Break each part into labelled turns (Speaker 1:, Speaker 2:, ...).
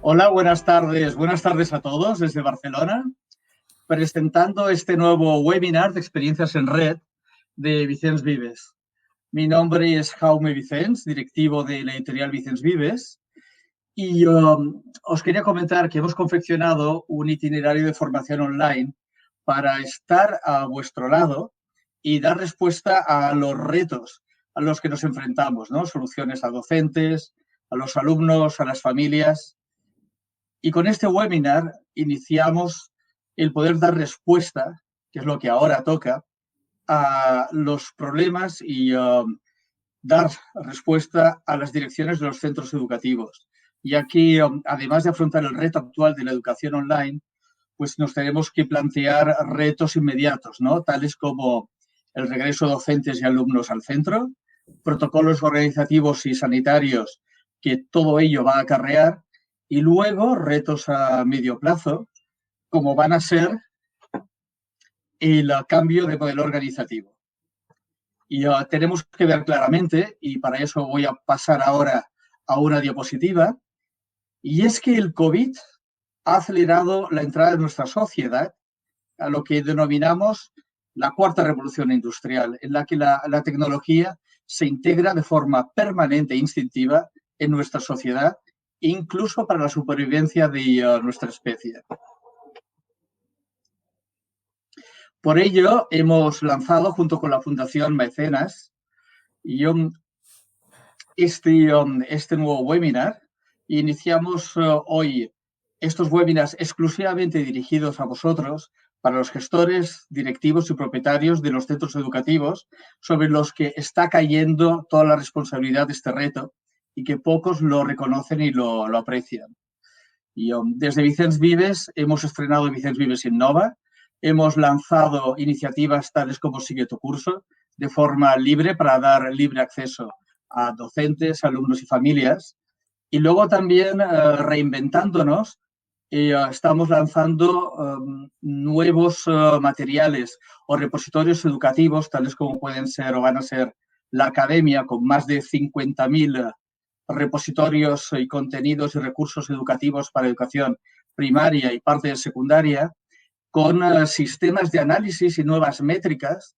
Speaker 1: Hola, buenas tardes. Buenas tardes a todos desde Barcelona, presentando este nuevo webinar de experiencias en red de Vicens Vives. Mi nombre es Jaume Vicens, directivo de la editorial Vicens Vives, y os quería comentar que hemos confeccionado un itinerario de formación online para estar a vuestro lado y dar respuesta a los retos a los que nos enfrentamos, ¿no? Soluciones a docentes, a los alumnos, a las familias. Y con este webinar iniciamos el poder dar respuesta, que es lo que ahora toca, a los problemas y dar respuesta a las direcciones de los centros educativos. Y aquí, además de afrontar el reto actual de la educación online, pues nos tenemos que plantear retos inmediatos, ¿no? Tales como el regreso de docentes y alumnos al centro, protocolos organizativos y sanitarios que todo ello va a acarrear, y luego retos a medio plazo, como van a ser el cambio de modelo organizativo. Y tenemos que ver claramente, y para eso voy a pasar ahora a una diapositiva, y es que el COVID ha acelerado la entrada de nuestra sociedad a lo que denominamos la cuarta revolución industrial, en la que la tecnología se integra de forma permanente e instintiva en nuestra sociedad, incluso para la supervivencia de nuestra especie. Por ello, hemos lanzado, junto con la Fundación Mecenas, este nuevo webinar. Iniciamos hoy estos webinars exclusivamente dirigidos a vosotros, para los gestores, directivos y propietarios de los centros educativos, sobre los que está cayendo toda la responsabilidad de este reto y que pocos lo reconocen y lo aprecian. Y desde Vicens Vives hemos estrenado Vicens Vives Innova, hemos lanzado iniciativas tales como Sigue tu curso, de forma libre para dar libre acceso a docentes, alumnos y familias. Y luego también reinventándonos, estamos lanzando nuevos materiales o repositorios educativos, tales como pueden ser o van a ser la academia, con más de 50.000 repositorios y contenidos y recursos educativos para educación primaria y parte de secundaria, con sistemas de análisis y nuevas métricas,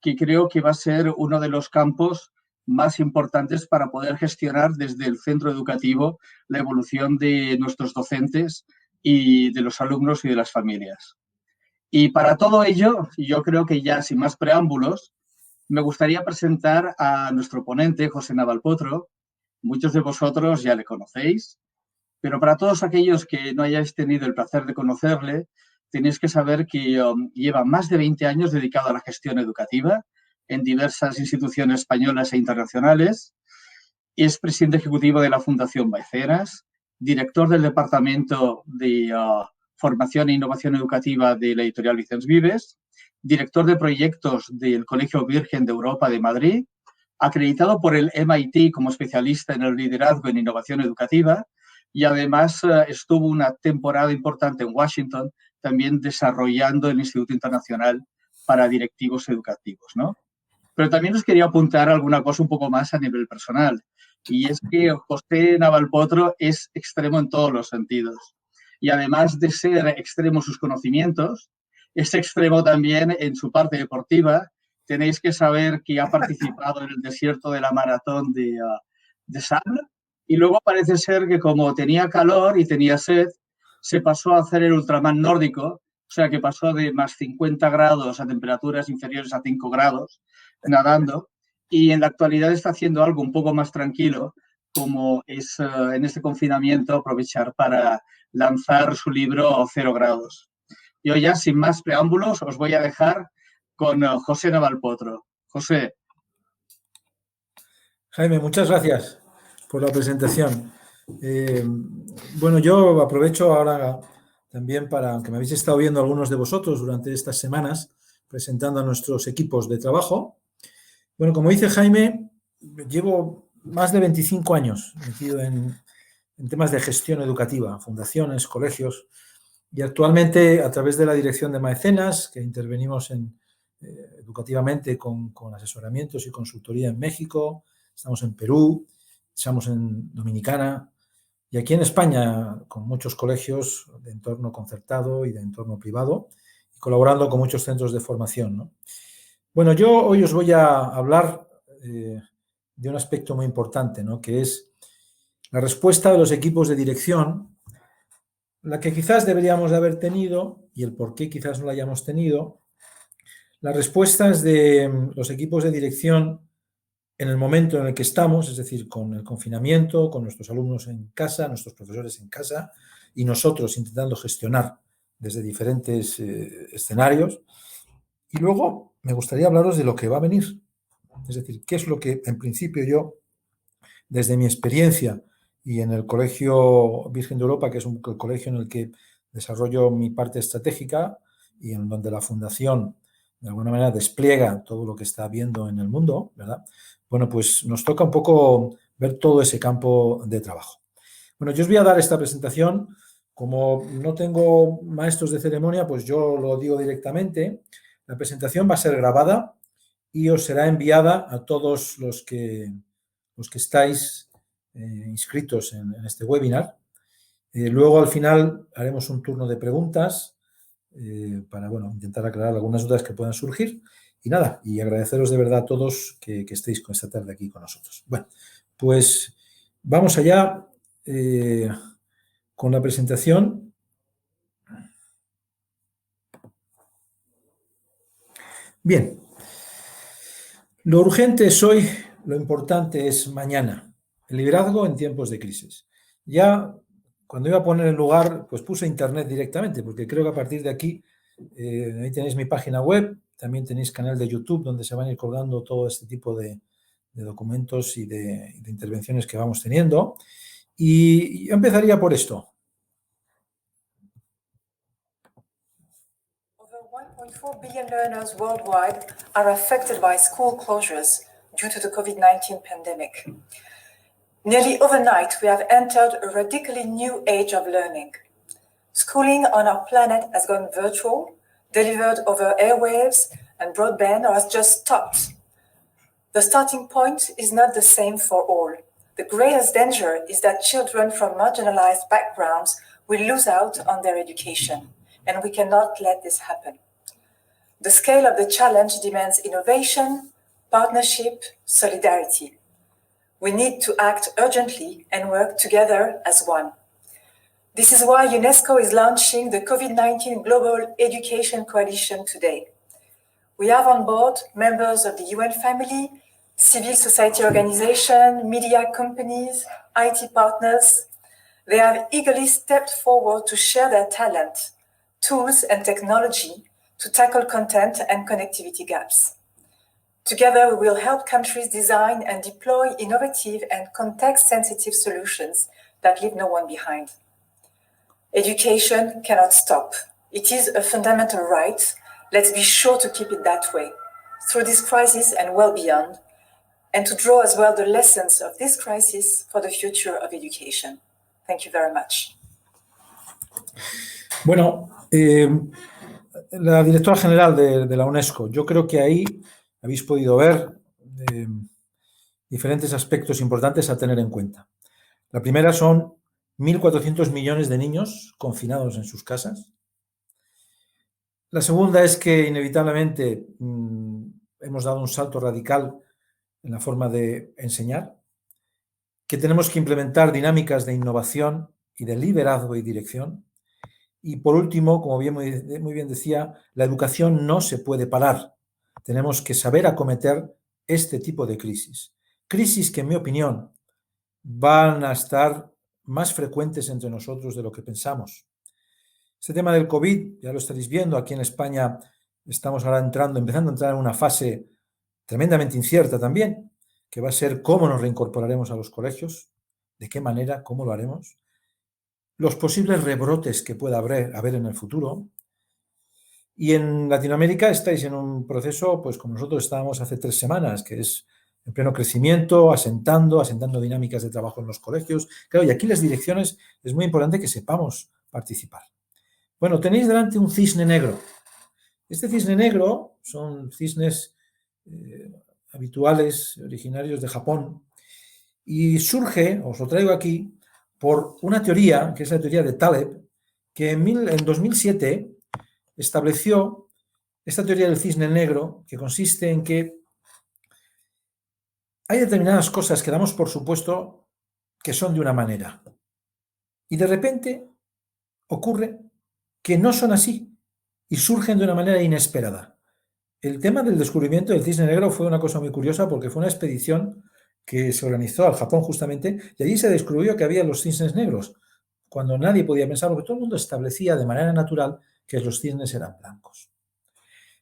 Speaker 1: que creo que va a ser uno de los campos más importantes para poder gestionar desde el centro educativo la evolución de nuestros docentes y de los alumnos y de las familias. Y para todo ello, yo creo que ya sin más preámbulos, me gustaría presentar a nuestro ponente, José Navalpotro. Muchos de vosotros ya le conocéis, pero para todos aquellos que no hayáis tenido el placer de conocerle, tenéis que saber que lleva más de 20 años dedicado a la gestión educativa en diversas instituciones españolas e internacionales. Es presidente ejecutivo de la Fundación Mecenas, director del Departamento de Formación e Innovación Educativa de la editorial Vicens Vives, director de proyectos del Colegio Virgen de Europa de Madrid, acreditado por el MIT como especialista en el liderazgo en innovación educativa, y además estuvo una temporada importante en Washington también desarrollando el Instituto Internacional para Directivos Educativos, ¿no? Pero también os quería apuntar alguna cosa un poco más a nivel personal, y es que José Navalpotro es extremo en todos los sentidos. Y además de ser extremo en sus conocimientos, es extremo también en su parte deportiva. Tenéis que saber que ha participado en el desierto de la maratón de Sable, y luego parece ser que como tenía calor y tenía sed, se pasó a hacer el ultramar nórdico, o sea que pasó de más 50 grados a temperaturas inferiores a 5 grados nadando, y en la actualidad está haciendo algo un poco más tranquilo, como es en este confinamiento aprovechar para lanzar su libro Cero Grados. Yo ya, sin más preámbulos, os voy a dejar con José Navalpotro. José.
Speaker 2: Jaime, muchas gracias por la presentación. Bueno, yo aprovecho ahora también para, aunque me habéis estado viendo algunos de vosotros durante estas semanas, presentando a nuestros equipos de trabajo. Bueno, como dice Jaime, llevo más de 25 años metido en temas de gestión educativa, fundaciones, colegios, y actualmente a través de la dirección de Mecenas, que intervenimos educativamente con asesoramientos y consultoría en México, estamos en Perú, estamos en Dominicana, y aquí en España con muchos colegios de entorno concertado y de entorno privado, y colaborando con muchos centros de formación, ¿no? Bueno, yo hoy os voy a hablar de un aspecto muy importante, ¿no? Que es la respuesta de los equipos de dirección, la que quizás deberíamos de haber tenido y el por qué quizás no la hayamos tenido, las respuestas de los equipos de dirección en el momento en el que estamos, es decir, con el confinamiento, con nuestros alumnos en casa, nuestros profesores en casa y nosotros intentando gestionar desde diferentes escenarios. Y luego me gustaría hablaros de lo que va a venir, es decir, qué es lo que en principio yo, desde mi experiencia y en el Colegio Virgen de Europa, que es el colegio en el que desarrollo mi parte estratégica y en donde la fundación de alguna manera despliega todo lo que está viendo en el mundo, ¿verdad? Bueno, pues nos toca un poco ver todo ese campo de trabajo. Bueno, yo os voy a dar esta presentación. Como no tengo maestros de ceremonia, pues yo lo digo directamente. La presentación va a ser grabada y os será enviada a todos los que estáis inscritos en este webinar. Luego, al final, haremos un turno de preguntas para, bueno, intentar aclarar algunas dudas que puedan surgir. Y nada, y agradeceros de verdad a todos que estéis esta tarde aquí con nosotros. Bueno, pues vamos allá con la presentación. Bien, lo urgente es hoy, lo importante es mañana. El liderazgo en tiempos de crisis. Ya cuando iba a poner el lugar, pues puse internet directamente, porque creo que a partir de aquí, ahí tenéis mi página web, también tenéis canal de YouTube donde se van a ir colgando todo este tipo de documentos y de intervenciones que vamos teniendo. Y yo empezaría por esto.
Speaker 3: Over 1.4 billion learners worldwide are affected by school closures due to the COVID-19 pandemic. Nearly overnight, we have entered a radically new age of learning. Schooling on our planet has gone virtual, delivered over airwaves and broadband, or has just stopped. The starting point is not the same for all. The greatest danger is that children from marginalized backgrounds will lose out on their education, and we cannot let this happen. The scale of the challenge demands innovation, partnership, solidarity. We need to act urgently and work together as one. This is why UNESCO is launching the COVID-19 Global Education Coalition today. We have on board members of the UN family, civil society organizations, media companies, IT partners. They have eagerly stepped forward to share their talent, tools, and technology to tackle content and connectivity gaps. Together, we will help countries design and deploy innovative and context-sensitive solutions that leave no one behind. Education cannot stop. It is a fundamental right. Let's be sure to keep it that way, through this crisis and well beyond, and to draw as well the lessons of this crisis for the future of education. Thank you very much.
Speaker 2: Bueno, la directora general de la UNESCO, yo creo que ahí habéis podido ver diferentes aspectos importantes a tener en cuenta. La primera son 1.400 millones de niños confinados en sus casas. La segunda es que inevitablemente hemos dado un salto radical en la forma de enseñar, que tenemos que implementar dinámicas de innovación y de liderazgo y dirección. Y por último, como muy bien decía, la educación no se puede parar. Tenemos que saber acometer este tipo de crisis. Crisis que, en mi opinión, van a estar más frecuentes entre nosotros de lo que pensamos. Este tema del COVID, ya lo estaréis viendo, aquí en España estamos ahora empezando a entrar en una fase tremendamente incierta también, que va a ser cómo nos reincorporaremos a los colegios, de qué manera, cómo lo haremos, los posibles rebrotes que pueda haber en el futuro. Y en Latinoamérica estáis en un proceso, pues como nosotros estábamos hace 3 semanas, que es en pleno crecimiento, asentando dinámicas de trabajo en los colegios. Claro, y aquí las direcciones es muy importante que sepamos participar. Bueno, tenéis delante un cisne negro. Este cisne negro son cisnes habituales, originarios de Japón, y surge, os lo traigo aquí, por una teoría, que es la teoría de Taleb, que en 2007 estableció esta teoría del cisne negro, que consiste en que hay determinadas cosas que damos por supuesto que son de una manera, y de repente ocurre que no son así y surgen de una manera inesperada. El tema del descubrimiento del cisne negro fue una cosa muy curiosa porque fue una expedición que se organizó al Japón justamente y allí se descubrió que había los cisnes negros, cuando nadie podía pensar, porque todo el mundo establecía de manera natural que los cisnes eran blancos.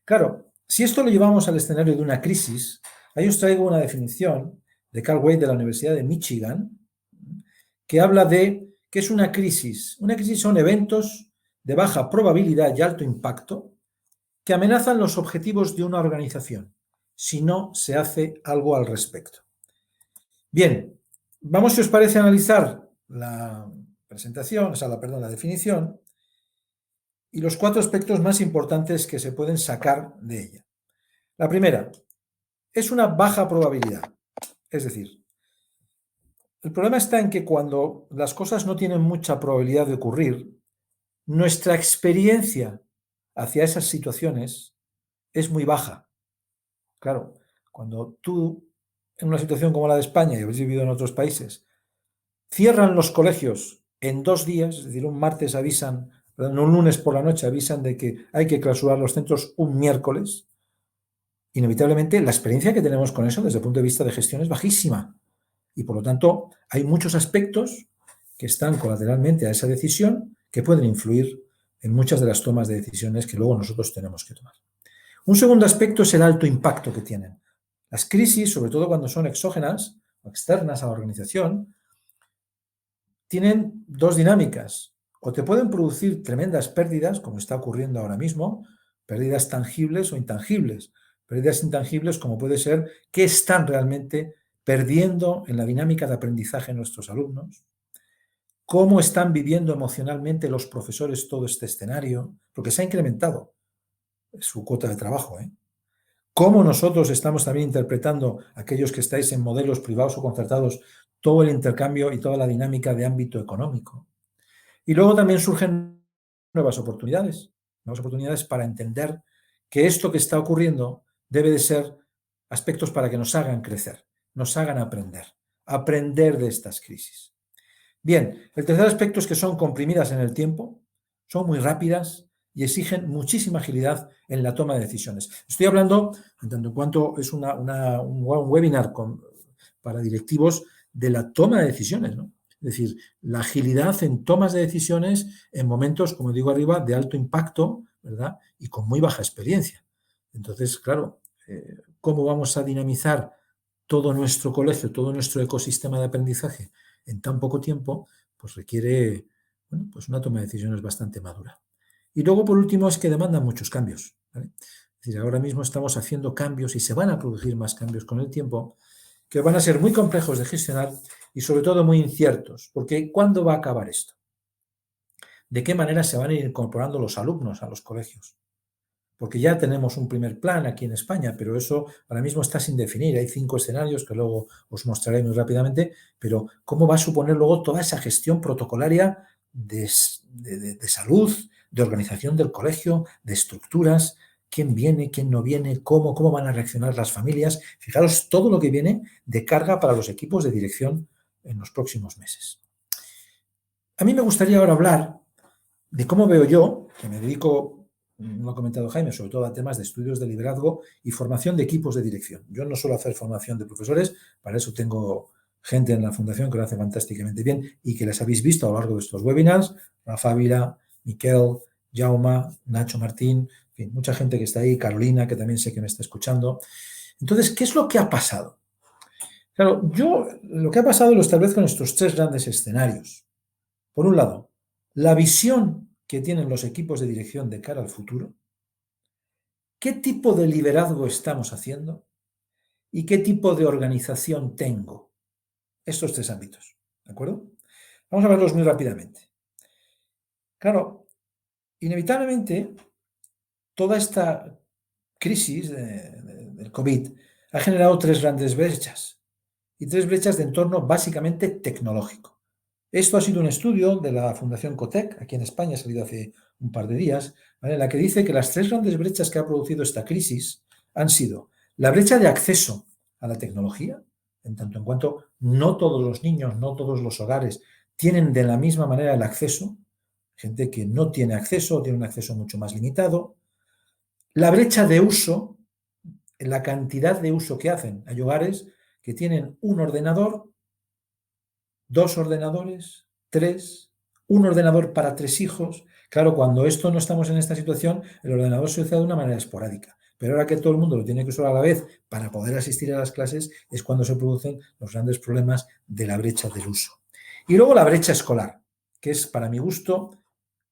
Speaker 2: Claro, si esto lo llevamos al escenario de una crisis, ahí os traigo una definición de Carl Wade de la Universidad de Michigan, que habla de que es una crisis. Una crisis son eventos de baja probabilidad y alto impacto que amenazan los objetivos de una organización si no se hace algo al respecto. Bien, vamos, si os parece, a analizar la presentación, la definición y los 4 aspectos más importantes que se pueden sacar de ella. La primera, es una baja probabilidad. Es decir, el problema está en que cuando las cosas no tienen mucha probabilidad de ocurrir, nuestra experiencia hacia esas situaciones es muy baja. Claro, cuando tú, en una situación como la de España, y habéis vivido en otros países, cierran los colegios en 2 días, es decir, un martes avisan, perdón, un lunes por la noche avisan de que hay que clausurar los centros un miércoles, inevitablemente la experiencia que tenemos con eso desde el punto de vista de gestión es bajísima. Y por lo tanto, hay muchos aspectos que están colateralmente a esa decisión que pueden influir en muchas de las tomas de decisiones que luego nosotros tenemos que tomar. Un segundo aspecto es el alto impacto que tienen. Las crisis, sobre todo cuando son exógenas o externas a la organización, tienen 2 dinámicas. O te pueden producir tremendas pérdidas, como está ocurriendo ahora mismo, pérdidas tangibles o intangibles. Pérdidas intangibles como puede ser qué están realmente perdiendo en la dinámica de aprendizaje nuestros alumnos, cómo están viviendo emocionalmente los profesores todo este escenario, porque se ha incrementado su cuota de trabajo, cómo nosotros estamos también interpretando, aquellos que estáis en modelos privados o concertados, todo el intercambio y toda la dinámica de ámbito económico. Y luego también surgen nuevas oportunidades para entender que esto que está ocurriendo debe de ser aspectos para que nos hagan crecer, nos hagan aprender de estas crisis. Bien, el tercer aspecto es que son comprimidas en el tiempo, son muy rápidas y exigen muchísima agilidad en la toma de decisiones. Estoy hablando, en tanto en cuanto es un webinar para directivos, de la toma de decisiones, ¿no? Es decir, la agilidad en tomas de decisiones en momentos, como digo arriba, de alto impacto, ¿verdad? Y con muy baja experiencia. Entonces, claro, ¿cómo vamos a dinamizar todo nuestro colegio, todo nuestro ecosistema de aprendizaje en tan poco tiempo? Pues requiere, bueno, pues una toma de decisiones bastante madura. Y luego, por último, es que demandan muchos cambios, ¿vale? Es decir, ahora mismo estamos haciendo cambios y se van a producir más cambios con el tiempo que van a ser muy complejos de gestionar y sobre todo muy inciertos, porque ¿cuándo va a acabar esto? ¿De qué manera se van a ir incorporando los alumnos a los colegios? Porque ya tenemos un primer plan aquí en España, pero eso ahora mismo está sin definir. Hay 5 escenarios que luego os mostraré muy rápidamente, pero ¿cómo va a suponer luego toda esa gestión protocolaria de salud, de organización del colegio, de estructuras? ¿Quién viene, quién no viene? ¿Cómo van a reaccionar las familias? Fijaros todo lo que viene de carga para los equipos de dirección en los próximos meses. A mí me gustaría ahora hablar de cómo veo yo, que me dedico, lo ha comentado Jaime, sobre todo a temas de estudios de liderazgo y formación de equipos de dirección. Yo no suelo hacer formación de profesores, para eso tengo gente en la fundación que lo hace fantásticamente bien y que les habéis visto a lo largo de estos webinars, Rafa Ávila, Miquel, Jaume, Nacho Martín, en fin, mucha gente que está ahí, Carolina, que también sé que me está escuchando. Entonces, ¿qué es lo que ha pasado? Claro, yo lo que ha pasado lo establezco en estos 3 grandes escenarios. Por un lado, la visión que tienen los equipos de dirección de cara al futuro, qué tipo de liderazgo estamos haciendo y qué tipo de organización tengo. Estos 3 ámbitos, ¿de acuerdo? Vamos a verlos muy rápidamente. Claro, inevitablemente, toda esta crisis del COVID ha generado 3 grandes brechas y 3 brechas de entorno básicamente tecnológico. Esto ha sido un estudio de la Fundación Cotec, aquí en España, ha salido hace un par de días, ¿vale?, en la que dice que las 3 grandes brechas que ha producido esta crisis han sido la brecha de acceso a la tecnología, en tanto en cuanto no todos los niños, no todos los hogares tienen de la misma manera el acceso, gente que no tiene acceso, tiene un acceso mucho más limitado. La brecha de uso, la cantidad de uso que hacen. Hay hogares que tienen un ordenador, 2 ordenadores, 3, un ordenador para 3 hijos. Claro, cuando esto no estamos en esta situación, el ordenador se usa de una manera esporádica. Pero ahora que todo el mundo lo tiene que usar a la vez para poder asistir a las clases, es cuando se producen los grandes problemas de la brecha del uso. Y luego la brecha escolar, que es, para mi gusto,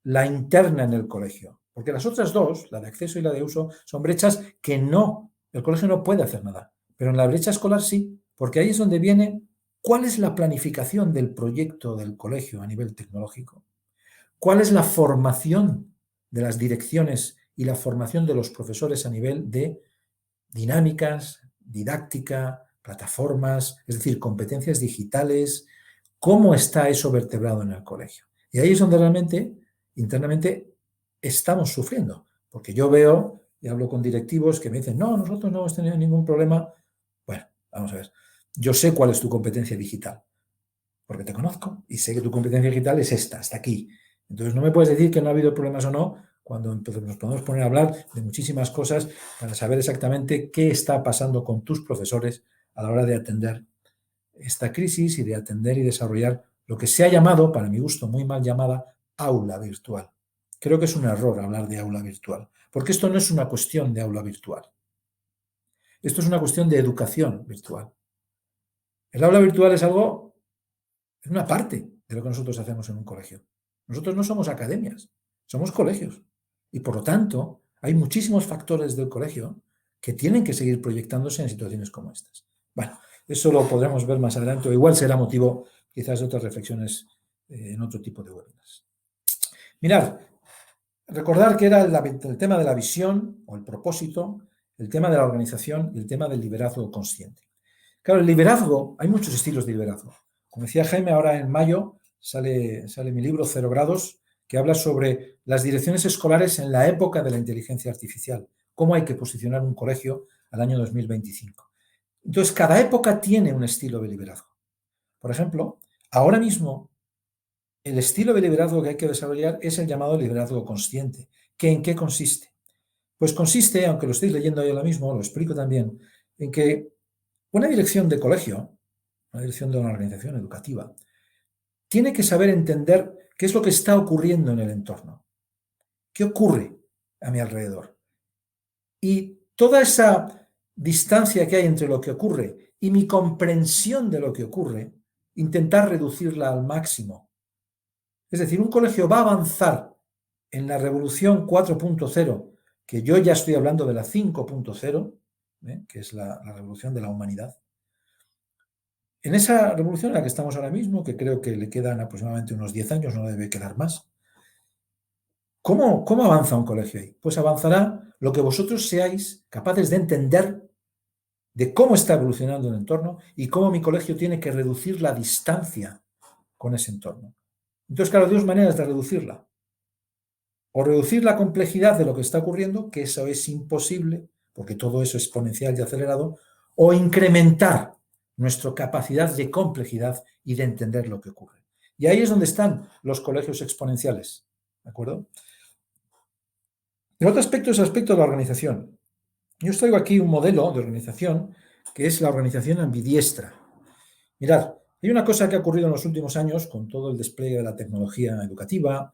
Speaker 2: la interna en el colegio. Porque las otras dos, la de acceso y la de uso, son brechas que el colegio no puede hacer nada. Pero en la brecha escolar sí, porque ahí es donde viene cuál es la planificación del proyecto del colegio a nivel tecnológico, cuál es la formación de las direcciones y la formación de los profesores a nivel de dinámicas, didáctica, plataformas, es decir, competencias digitales, cómo está eso vertebrado en el colegio. Y ahí es donde realmente, internamente, estamos sufriendo, porque yo veo y hablo con directivos que me dicen, no, nosotros no hemos tenido ningún problema. Bueno, vamos a ver, yo sé cuál es tu competencia digital, porque te conozco y sé que tu competencia digital es esta, hasta aquí. Entonces no me puedes decir que no ha habido problemas o no, cuando entonces nos podemos poner a hablar de muchísimas cosas para saber exactamente qué está pasando con tus profesores a la hora de atender esta crisis y de atender y desarrollar lo que se ha llamado, para mi gusto, muy mal llamada, aula virtual. Creo que es un error hablar de aula virtual, porque esto no es una cuestión de aula virtual. Esto es una cuestión de educación virtual. El aula virtual es una parte de lo que nosotros hacemos en un colegio. Nosotros no somos academias, somos colegios. Y por lo tanto, hay muchísimos factores del colegio que tienen que seguir proyectándose en situaciones como estas. Bueno, eso lo podremos ver más adelante, o igual será motivo quizás de otras reflexiones en otro tipo de webinars. Mirad, recordar que era el tema de la visión o el propósito, el tema de la organización y el tema del liderazgo consciente. Claro, el liderazgo, hay muchos estilos de liderazgo. Como decía Jaime, ahora en mayo sale mi libro 0 grados, que habla sobre las direcciones escolares en la época de la inteligencia artificial, cómo hay que posicionar un colegio al año 2025. Entonces, cada época tiene un estilo de liderazgo. Por ejemplo, ahora mismo, el estilo de liderazgo que hay que desarrollar es el llamado liderazgo consciente. ¿En qué consiste? Pues consiste, aunque lo estéis leyendo ahí ahora mismo, lo explico también, en que una dirección de colegio, una dirección de una organización educativa, tiene que saber entender qué es lo que está ocurriendo en el entorno, qué ocurre a mi alrededor. Y toda esa distancia que hay entre lo que ocurre y mi comprensión de lo que ocurre, intentar reducirla al máximo. Es decir, un colegio va a avanzar en la revolución 4.0, que yo ya estoy hablando de la 5.0, que es la revolución de la humanidad. En esa revolución en la que estamos ahora mismo, que creo que le quedan aproximadamente unos 10 años, no debe quedar más, ¿cómo avanza un colegio ahí? Pues avanzará lo que vosotros seáis capaces de entender de cómo está evolucionando el entorno y cómo mi colegio tiene que reducir la distancia con ese entorno. Entonces, claro, hay dos maneras de reducirla. O reducir la complejidad de lo que está ocurriendo, que eso es imposible, porque todo eso es exponencial y acelerado, o incrementar nuestra capacidad de complejidad y de entender lo que ocurre. Y ahí es donde están los colegios exponenciales, ¿de acuerdo? El otro aspecto es el aspecto de la organización. Yo os traigo aquí un modelo de organización que es la organización ambidiestra. Mirad, hay una cosa que ha ocurrido en los últimos años con todo el despliegue de la tecnología educativa,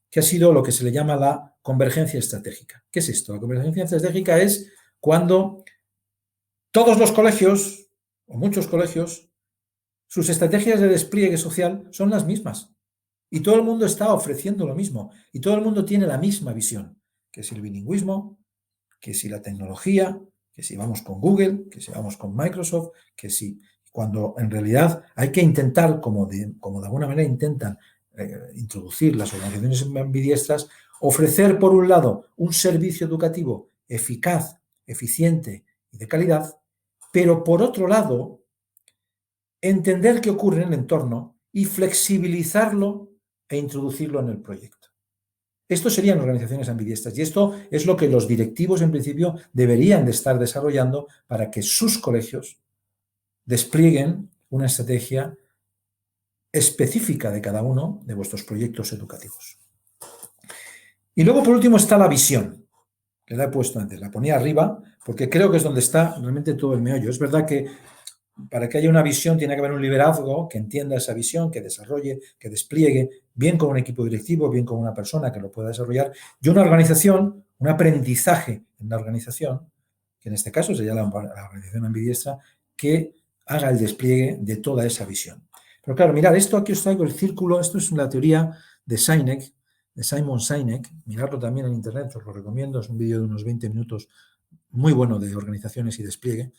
Speaker 2: que ha sido lo que se le llama la convergencia estratégica. ¿Qué es esto? La convergencia estratégica es cuando todos los colegios, o muchos colegios, sus estrategias de despliegue social son las mismas. Y todo el mundo está ofreciendo lo mismo. Y todo el mundo tiene la misma visión, que es el bilingüismo, que si la tecnología, que si vamos con Google, que si vamos con Microsoft, que si... Cuando en realidad hay que intentar, como de alguna manera intentan introducir las organizaciones ambidiestras, ofrecer por un lado un servicio educativo eficaz, eficiente y de calidad, pero por otro lado entender qué ocurre en el entorno y flexibilizarlo e introducirlo en el proyecto. Esto serían organizaciones ambidiestras y esto es lo que los directivos en principio deberían de estar desarrollando para que sus colegios desplieguen una estrategia específica de cada uno de vuestros proyectos educativos. Y luego, por último, está la visión, que la he puesto antes, la ponía arriba, porque creo que es donde está realmente todo el meollo. Es verdad que para que haya una visión tiene que haber un liderazgo que entienda esa visión, que desarrolle, que despliegue, bien con un equipo directivo, bien con una persona que lo pueda desarrollar, y una organización, un aprendizaje en la organización, que en este caso sería la organización ambidiestra, que haga el despliegue de toda esa visión. Pero claro, mirad, esto aquí os traigo el círculo, esto es la teoría de Sinek, de Simon Sinek, miradlo también en internet, os lo recomiendo, es un vídeo de unos 20 minutos muy bueno de organizaciones y despliegue.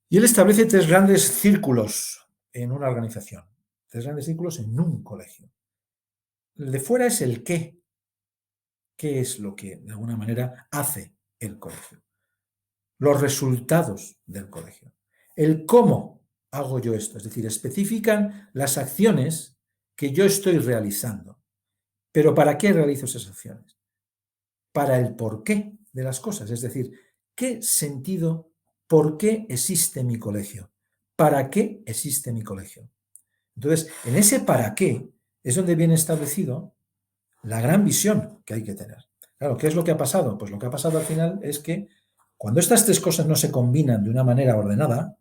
Speaker 2: Y él establece 3 grandes círculos en una organización, 3 grandes círculos en un colegio. El de fuera es el qué. ¿Qué es lo que, de alguna manera, hace el colegio? Los resultados del colegio. El cómo hago yo esto, es decir, especifican las acciones que yo estoy realizando. ¿Pero para qué realizo esas acciones? Para el porqué de las cosas, es decir, ¿qué sentido, por qué existe mi colegio? ¿Para qué existe mi colegio? Entonces, en ese para qué es donde viene establecido la gran visión que hay que tener. Claro, ¿qué es lo que ha pasado? Pues lo que ha pasado al final es que cuando estas 3 cosas no se combinan de una manera ordenada,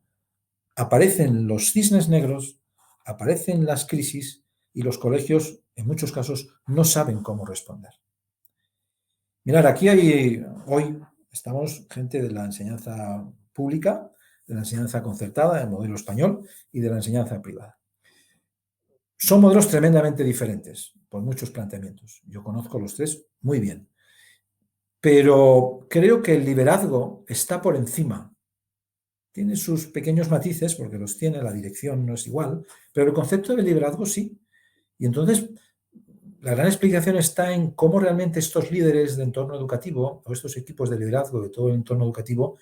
Speaker 2: aparecen los cisnes negros, aparecen las crisis y los colegios, en muchos casos, no saben cómo responder. Mirad, aquí hoy estamos gente de la enseñanza pública, de la enseñanza concertada, del modelo español y de la enseñanza privada. Son modelos tremendamente diferentes por muchos planteamientos. Yo conozco los 3 muy bien. Pero creo que el liderazgo está por encima. Tiene sus pequeños matices, porque los tiene, la dirección no es igual, pero el concepto de liderazgo sí. Y entonces, la gran explicación está en cómo realmente estos líderes de entorno educativo, o estos equipos de liderazgo de todo el entorno educativo,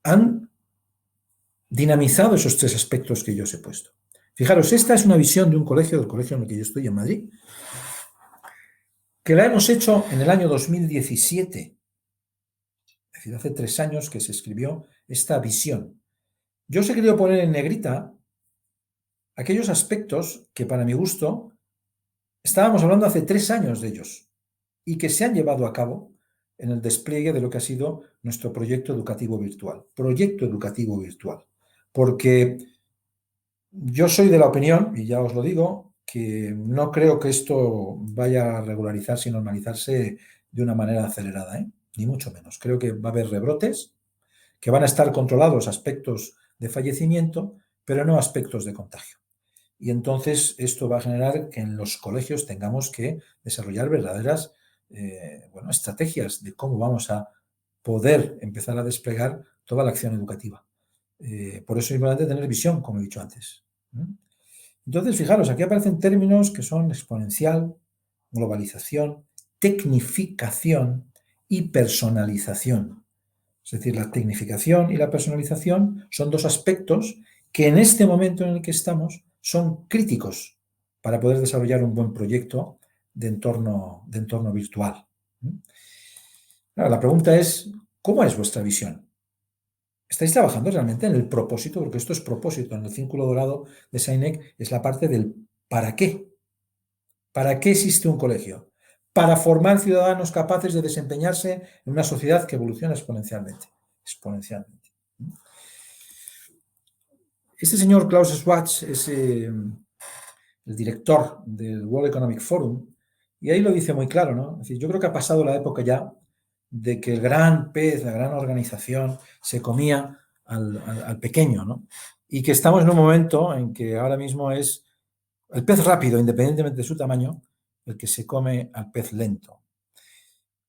Speaker 2: han dinamizado esos 3 aspectos que yo os he puesto. Fijaros, esta es una visión de un colegio, del colegio en el que yo estoy en Madrid, que la hemos hecho en el año 2017. Es decir, hace 3 años que se escribió esta visión. Yo os he querido poner en negrita aquellos aspectos que, para mi gusto, estábamos hablando hace 3 años de ellos y que se han llevado a cabo en el despliegue de lo que ha sido nuestro proyecto educativo virtual. Proyecto educativo virtual. Porque yo soy de la opinión, y ya os lo digo, que no creo que esto vaya a regularizarse y normalizarse de una manera acelerada, ni mucho menos. Creo que va a haber rebrotes, que van a estar controlados aspectos de fallecimiento, pero no aspectos de contagio. Y entonces esto va a generar que en los colegios tengamos que desarrollar verdaderas estrategias de cómo vamos a poder empezar a desplegar toda la acción educativa. Por eso es importante tener visión, como he dicho antes. Entonces, fijaros, aquí aparecen términos que son exponencial, globalización, tecnificación y personalización. Es decir, la tecnificación y la personalización son 2 aspectos que en este momento en el que estamos son críticos para poder desarrollar un buen proyecto de entorno virtual. Claro, la pregunta es, ¿cómo es vuestra visión? ¿Estáis trabajando realmente en el propósito? Porque esto es propósito. En el círculo dorado de Sinek es la parte del ¿para qué? ¿Para qué existe un colegio? Para formar ciudadanos capaces de desempeñarse en una sociedad que evoluciona exponencialmente. Este señor Klaus Schwab es el director del World Economic Forum y ahí lo dice muy claro, ¿no? Es decir, yo creo que ha pasado la época ya de que el gran pez, la gran organización, se comía al pequeño, ¿no? Y que estamos en un momento en que ahora mismo es el pez rápido, independientemente de su tamaño, el que se come al pez lento.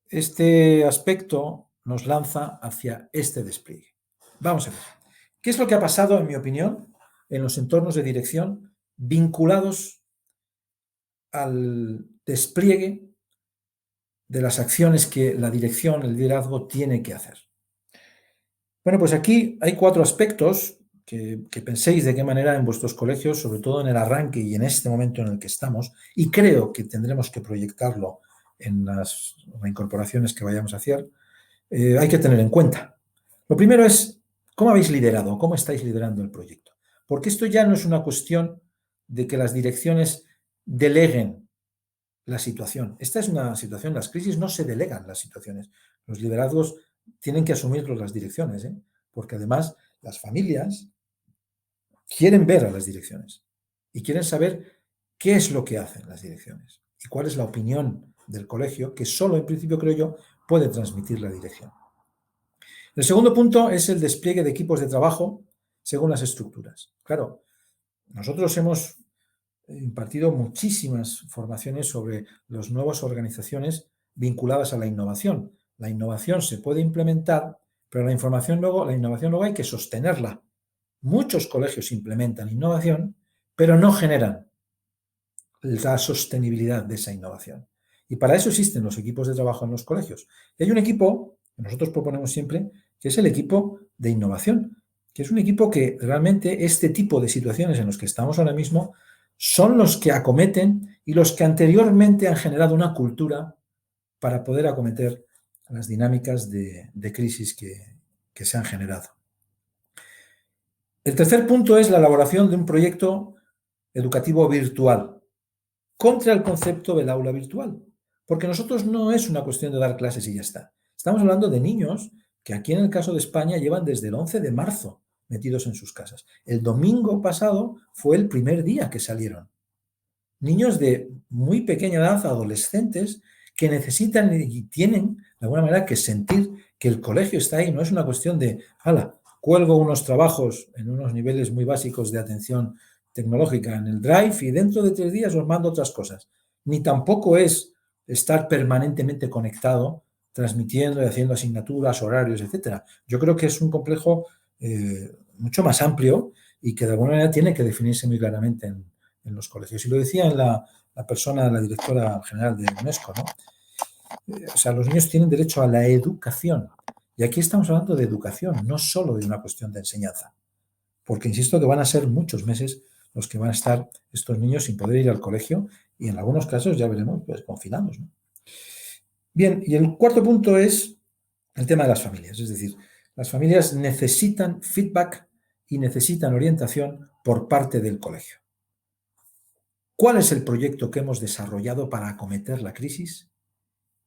Speaker 2: Este aspecto nos lanza hacia este despliegue. Vamos a ver. ¿Qué es lo que ha pasado, en mi opinión, en los entornos de dirección vinculados al despliegue de las acciones que la dirección, el liderazgo, tiene que hacer? Bueno, pues aquí hay 4 aspectos que penséis de qué manera en vuestros colegios, sobre todo en el arranque y en este momento en el que estamos, y creo que tendremos que proyectarlo en las reincorporaciones que vayamos a hacer, hay que tener en cuenta. Lo primero es cómo habéis liderado, cómo estáis liderando el proyecto. Porque esto ya no es una cuestión de que las direcciones deleguen la situación. Esta es una situación, las crisis no se delegan las situaciones. Los liderazgos tienen que asumirlos las direcciones, ¿eh? Porque además las familias quieren ver a las direcciones y quieren saber qué es lo que hacen las direcciones y cuál es la opinión del colegio que solo, en principio, creo yo, puede transmitir la dirección. El segundo punto es el despliegue de equipos de trabajo según las estructuras. Claro, nosotros hemos impartido muchísimas formaciones sobre las nuevas organizaciones vinculadas a la innovación. La innovación se puede implementar, pero la innovación luego hay que sostenerla. Muchos colegios implementan innovación, pero no generan la sostenibilidad de esa innovación. Y para eso existen los equipos de trabajo en los colegios. Y hay un equipo que nosotros proponemos siempre, que es el equipo de innovación, que es un equipo que realmente este tipo de situaciones en los que estamos ahora mismo son los que acometen y los que anteriormente han generado una cultura para poder acometer las dinámicas de crisis que se han generado. El tercer punto es la elaboración de un proyecto educativo virtual contra el concepto del aula virtual, porque nosotros no es una cuestión de dar clases y ya está. Estamos hablando de niños que aquí en el caso de España llevan desde el 11 de marzo metidos en sus casas. El domingo pasado fue el primer día que salieron. Niños de muy pequeña edad, adolescentes, que necesitan y tienen de alguna manera que sentir que el colegio está ahí. No es una cuestión de, hala, cuelgo unos trabajos en unos niveles muy básicos de atención tecnológica en el Drive y dentro de 3 días os mando otras cosas. Ni tampoco es estar permanentemente conectado, transmitiendo y haciendo asignaturas, horarios, etc. Yo creo que es un complejo mucho más amplio y que de alguna manera tiene que definirse muy claramente en los colegios. Y lo decía en la persona, la directora general de UNESCO, ¿no? O sea, los niños tienen derecho a la educación. Y aquí estamos hablando de educación, no solo de una cuestión de enseñanza. Porque insisto que van a ser muchos meses los que van a estar estos niños sin poder ir al colegio y en algunos casos ya veremos pues confinados, ¿no? Bien, y el cuarto punto es el tema de las familias. Es decir, las familias necesitan feedback y necesitan orientación por parte del colegio. ¿Cuál es el proyecto que hemos desarrollado para acometer la crisis?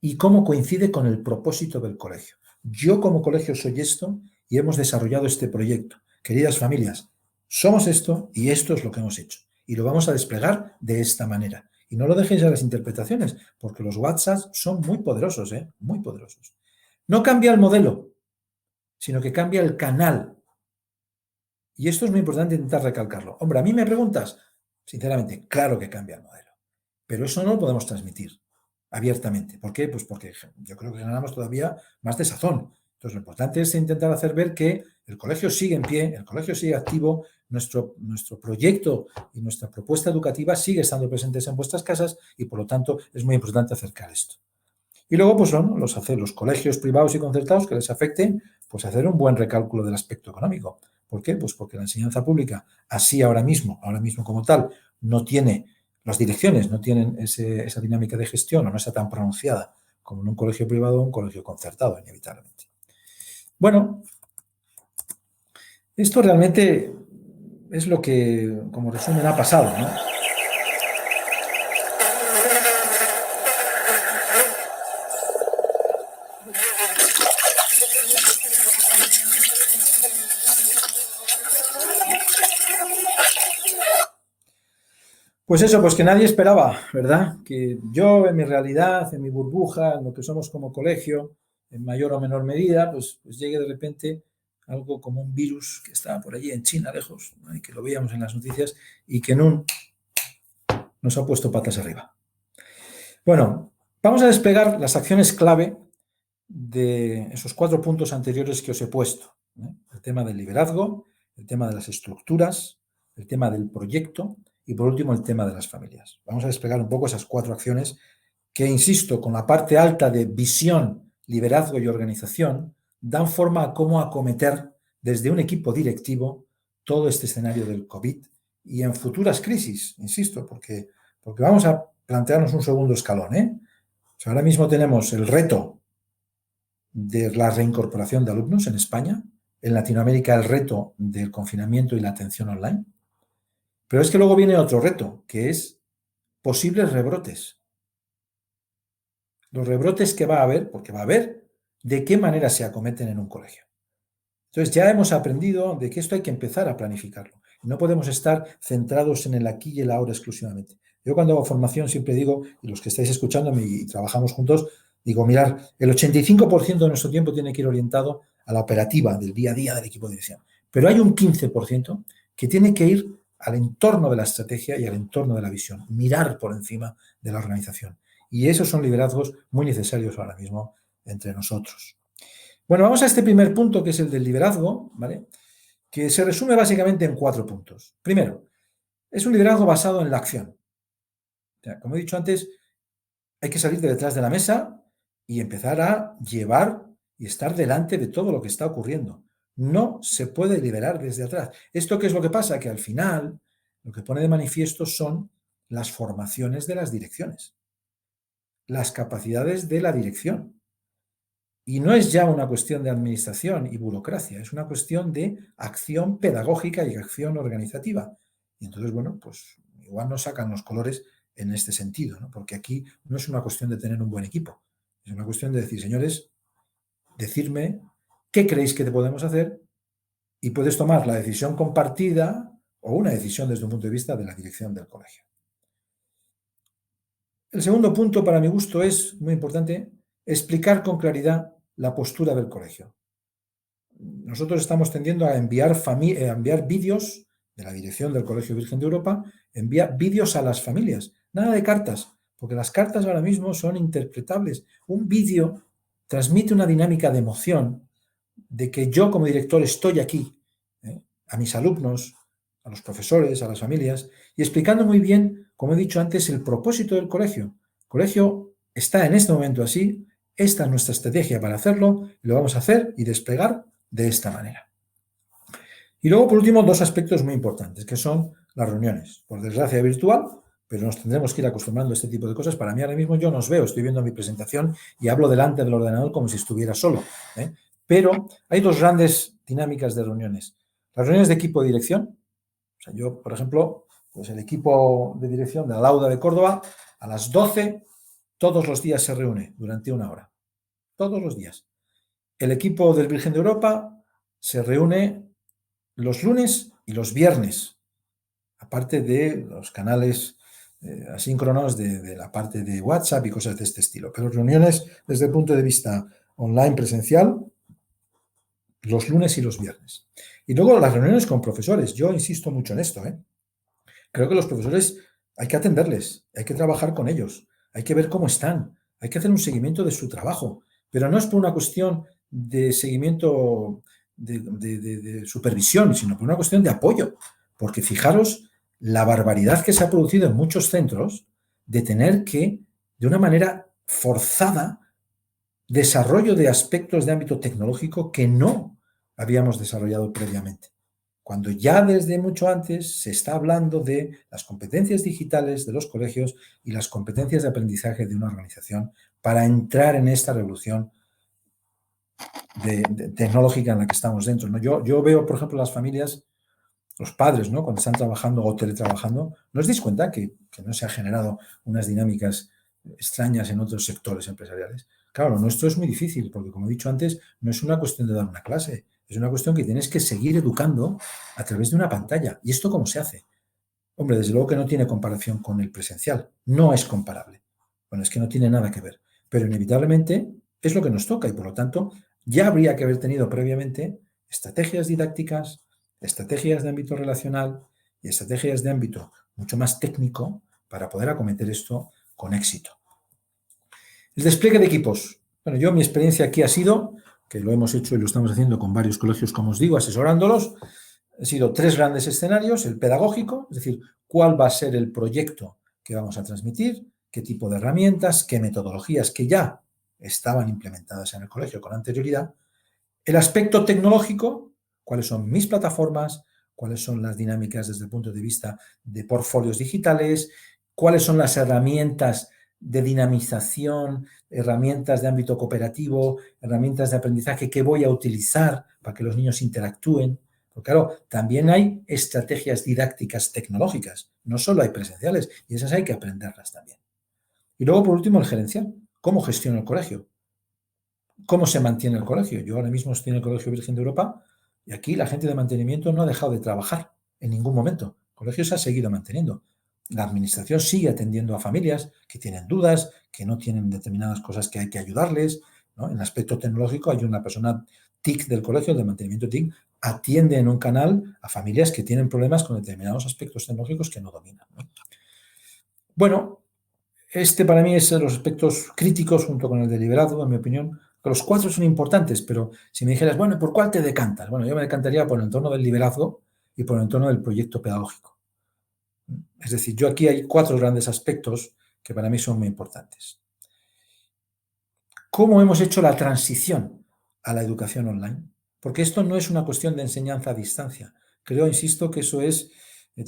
Speaker 2: ¿Y cómo coincide con el propósito del colegio? Yo como colegio soy esto y hemos desarrollado este proyecto. Queridas familias, somos esto y esto es lo que hemos hecho. Y lo vamos a desplegar de esta manera. Y no lo dejéis a las interpretaciones, porque los WhatsApp son muy poderosos, muy poderosos. No cambia el modelo, sino que cambia el canal. Y esto es muy importante intentar recalcarlo. Hombre, a mí me preguntas, sinceramente, claro que cambia el modelo. Pero eso no lo podemos transmitir abiertamente. ¿Por qué? Pues porque yo creo que generamos todavía más desazón. Entonces, lo importante es intentar hacer ver que el colegio sigue en pie, el colegio sigue activo, nuestro proyecto y nuestra propuesta educativa sigue estando presentes en vuestras casas y, por lo tanto, es muy importante acercar esto. Y luego, pues son los colegios privados y concertados que les afecten, pues hacer un buen recálculo del aspecto económico. ¿Por qué? Pues porque la enseñanza pública, así ahora mismo como tal, no tiene, las direcciones no tienen esa dinámica de gestión o no está tan pronunciada como en un colegio privado o un colegio concertado, inevitablemente. Bueno, esto realmente es lo que, como resumen, ha pasado, ¿no? Pues eso, pues que nadie esperaba, ¿verdad? Que yo en mi realidad, en mi burbuja, en lo que somos como colegio, en mayor o menor medida, pues llegue de repente algo como un virus que está por allí en China, lejos, ¿no? Y que lo veíamos en las noticias y que nos ha puesto patas arriba. Bueno, vamos a desplegar las acciones clave de esos 4 puntos anteriores que os he puesto, ¿no? El tema del liderazgo, el tema de las estructuras, el tema del proyecto y, por último, el tema de las familias. Vamos a desplegar un poco esas 4 acciones que, insisto, con la parte alta de visión, liderazgo y organización, dan forma a cómo acometer desde un equipo directivo todo este escenario del COVID y en futuras crisis, insisto, porque vamos a plantearnos un segundo escalón, ¿eh? O sea, ahora mismo tenemos el reto de la reincorporación de alumnos en España, en Latinoamérica el reto del confinamiento y la atención online, pero es que luego viene otro reto, que es posibles rebrotes. Los rebrotes que va a haber, porque va a haber, de qué manera se acometen en un colegio. Entonces ya hemos aprendido de que esto hay que empezar a planificarlo. No podemos estar centrados en el aquí y el ahora exclusivamente. Yo cuando hago formación siempre digo, y los que estáis escuchándome y trabajamos juntos, digo, mirar, el 85% de nuestro tiempo tiene que ir orientado a la operativa del día a día del equipo de dirección. Pero hay un 15% que tiene que ir al entorno de la estrategia y al entorno de la visión, mirar por encima de la organización. Y esos son liderazgos muy necesarios ahora mismo entre nosotros. Bueno, vamos a este primer punto, que es el del liderazgo, ¿vale? Que se resume básicamente en 4 puntos. Primero, es un liderazgo basado en la acción. O sea, como he dicho antes, hay que salir de detrás de la mesa y empezar a llevar y estar delante de todo lo que está ocurriendo. No se puede liderar desde atrás. ¿Esto qué es lo que pasa? Que al final lo que pone de manifiesto son las formaciones de las direcciones, las capacidades de la dirección. Y no es ya una cuestión de administración y burocracia, es una cuestión de acción pedagógica y acción organizativa. Y entonces, bueno, pues igual nos sacan los colores en este sentido, ¿no? Porque aquí no es una cuestión de tener un buen equipo, es una cuestión de decir, señores, decirme qué creéis que podemos hacer y puedes tomar la decisión compartida o una decisión desde un punto de vista de la dirección del colegio. El segundo punto, para mi gusto, es muy importante, explicar con claridad la postura del colegio. Nosotros estamos tendiendo a enviar vídeos de la dirección del Colegio Virgen de Europa, envía vídeos a las familias, nada de cartas, porque las cartas ahora mismo son interpretables. Un vídeo transmite una dinámica de emoción, de que yo como director estoy aquí, a mis alumnos, a los profesores, a las familias, y explicando muy bien, como he dicho antes, el propósito del colegio. El colegio está en este momento así, esta es nuestra estrategia para hacerlo, y lo vamos a hacer y desplegar de esta manera. Y luego, por último, 2 aspectos muy importantes, que son las reuniones. Por desgracia virtual, pero nos tendremos que ir acostumbrando a este tipo de cosas. Para mí ahora mismo yo no os veo, estoy viendo mi presentación y hablo delante del ordenador como si estuviera solo, ¿eh? Pero hay 2 grandes dinámicas de reuniones. Las reuniones de equipo de dirección. O sea, yo, por ejemplo, pues el equipo de dirección de la Lauda de Córdoba, a las 12, todos los días se reúne durante 1 hora. Todos los días. El equipo del Virgen de Europa se reúne los lunes y los viernes, aparte de los canales asíncronos de la parte de WhatsApp y cosas de este estilo. Pero reuniones desde el punto de vista online presencial, los lunes y los viernes. Y luego las reuniones con profesores. Yo insisto mucho en esto, ¿eh? Creo que los profesores hay que atenderles, hay que trabajar con ellos, hay que ver cómo están, hay que hacer un seguimiento de su trabajo, pero no es por una cuestión de seguimiento de supervisión, sino por una cuestión de apoyo. Porque fijaros la barbaridad que se ha producido en muchos centros de tener que, de una manera forzada, desarrollo de aspectos de ámbito tecnológico que no habíamos desarrollado previamente. Cuando ya desde mucho antes se está hablando de las competencias digitales de los colegios y las competencias de aprendizaje de una organización para entrar en esta revolución tecnológica en la que estamos dentro, ¿no? Yo veo, por ejemplo, las familias, los padres, ¿no? Cuando están trabajando o teletrabajando, ¿no os dais cuenta que no se han generado unas dinámicas extrañas en otros sectores empresariales? Claro, lo nuestro es muy difícil, porque como he dicho antes, no es una cuestión de dar una clase, es una cuestión que tienes que seguir educando a través de una pantalla. ¿Y esto cómo se hace? Hombre, desde luego que no tiene comparación con el presencial, no es comparable. Bueno, es que no tiene nada que ver, pero inevitablemente es lo que nos toca y por lo tanto ya habría que haber tenido previamente estrategias didácticas, estrategias de ámbito relacional y estrategias de ámbito mucho más técnico para poder acometer esto con éxito. El despliegue de equipos. Bueno, mi experiencia aquí ha sido, que lo hemos hecho y lo estamos haciendo con varios colegios, como os digo, asesorándolos, han sido 3 grandes escenarios. El pedagógico, es decir, cuál va a ser el proyecto que vamos a transmitir, qué tipo de herramientas, qué metodologías que ya estaban implementadas en el colegio con anterioridad. El aspecto tecnológico, cuáles son mis plataformas, cuáles son las dinámicas desde el punto de vista de portfolios digitales, cuáles son las herramientas de dinamización, herramientas de ámbito cooperativo, herramientas de aprendizaje que voy a utilizar para que los niños interactúen. Porque claro, también hay estrategias didácticas tecnológicas, no solo hay presenciales, y esas hay que aprenderlas también. Y luego, por último, el gerencial. ¿Cómo gestiono el colegio? ¿Cómo se mantiene el colegio? Yo ahora mismo estoy en el Colegio Virgen de Europa y aquí la gente de mantenimiento no ha dejado de trabajar en ningún momento. El colegio se ha seguido manteniendo. La administración sigue atendiendo a familias que tienen dudas, que no tienen determinadas cosas que hay que ayudarles, ¿no? En el aspecto tecnológico hay una persona TIC del colegio, de mantenimiento TIC, atiende en un canal a familias que tienen problemas con determinados aspectos tecnológicos que no dominan, ¿no? Bueno, este para mí es de los aspectos críticos junto con el de liderazgo, en mi opinión. Los 4 son importantes, pero si me dijeras, bueno, ¿por cuál te decantas? Bueno, yo me decantaría por el entorno del liderazgo y por el entorno del proyecto pedagógico. Es decir, yo aquí hay 4 grandes aspectos que para mí son muy importantes. ¿Cómo hemos hecho la transición a la educación online? Porque esto no es una cuestión de enseñanza a distancia. Creo, insisto, que eso es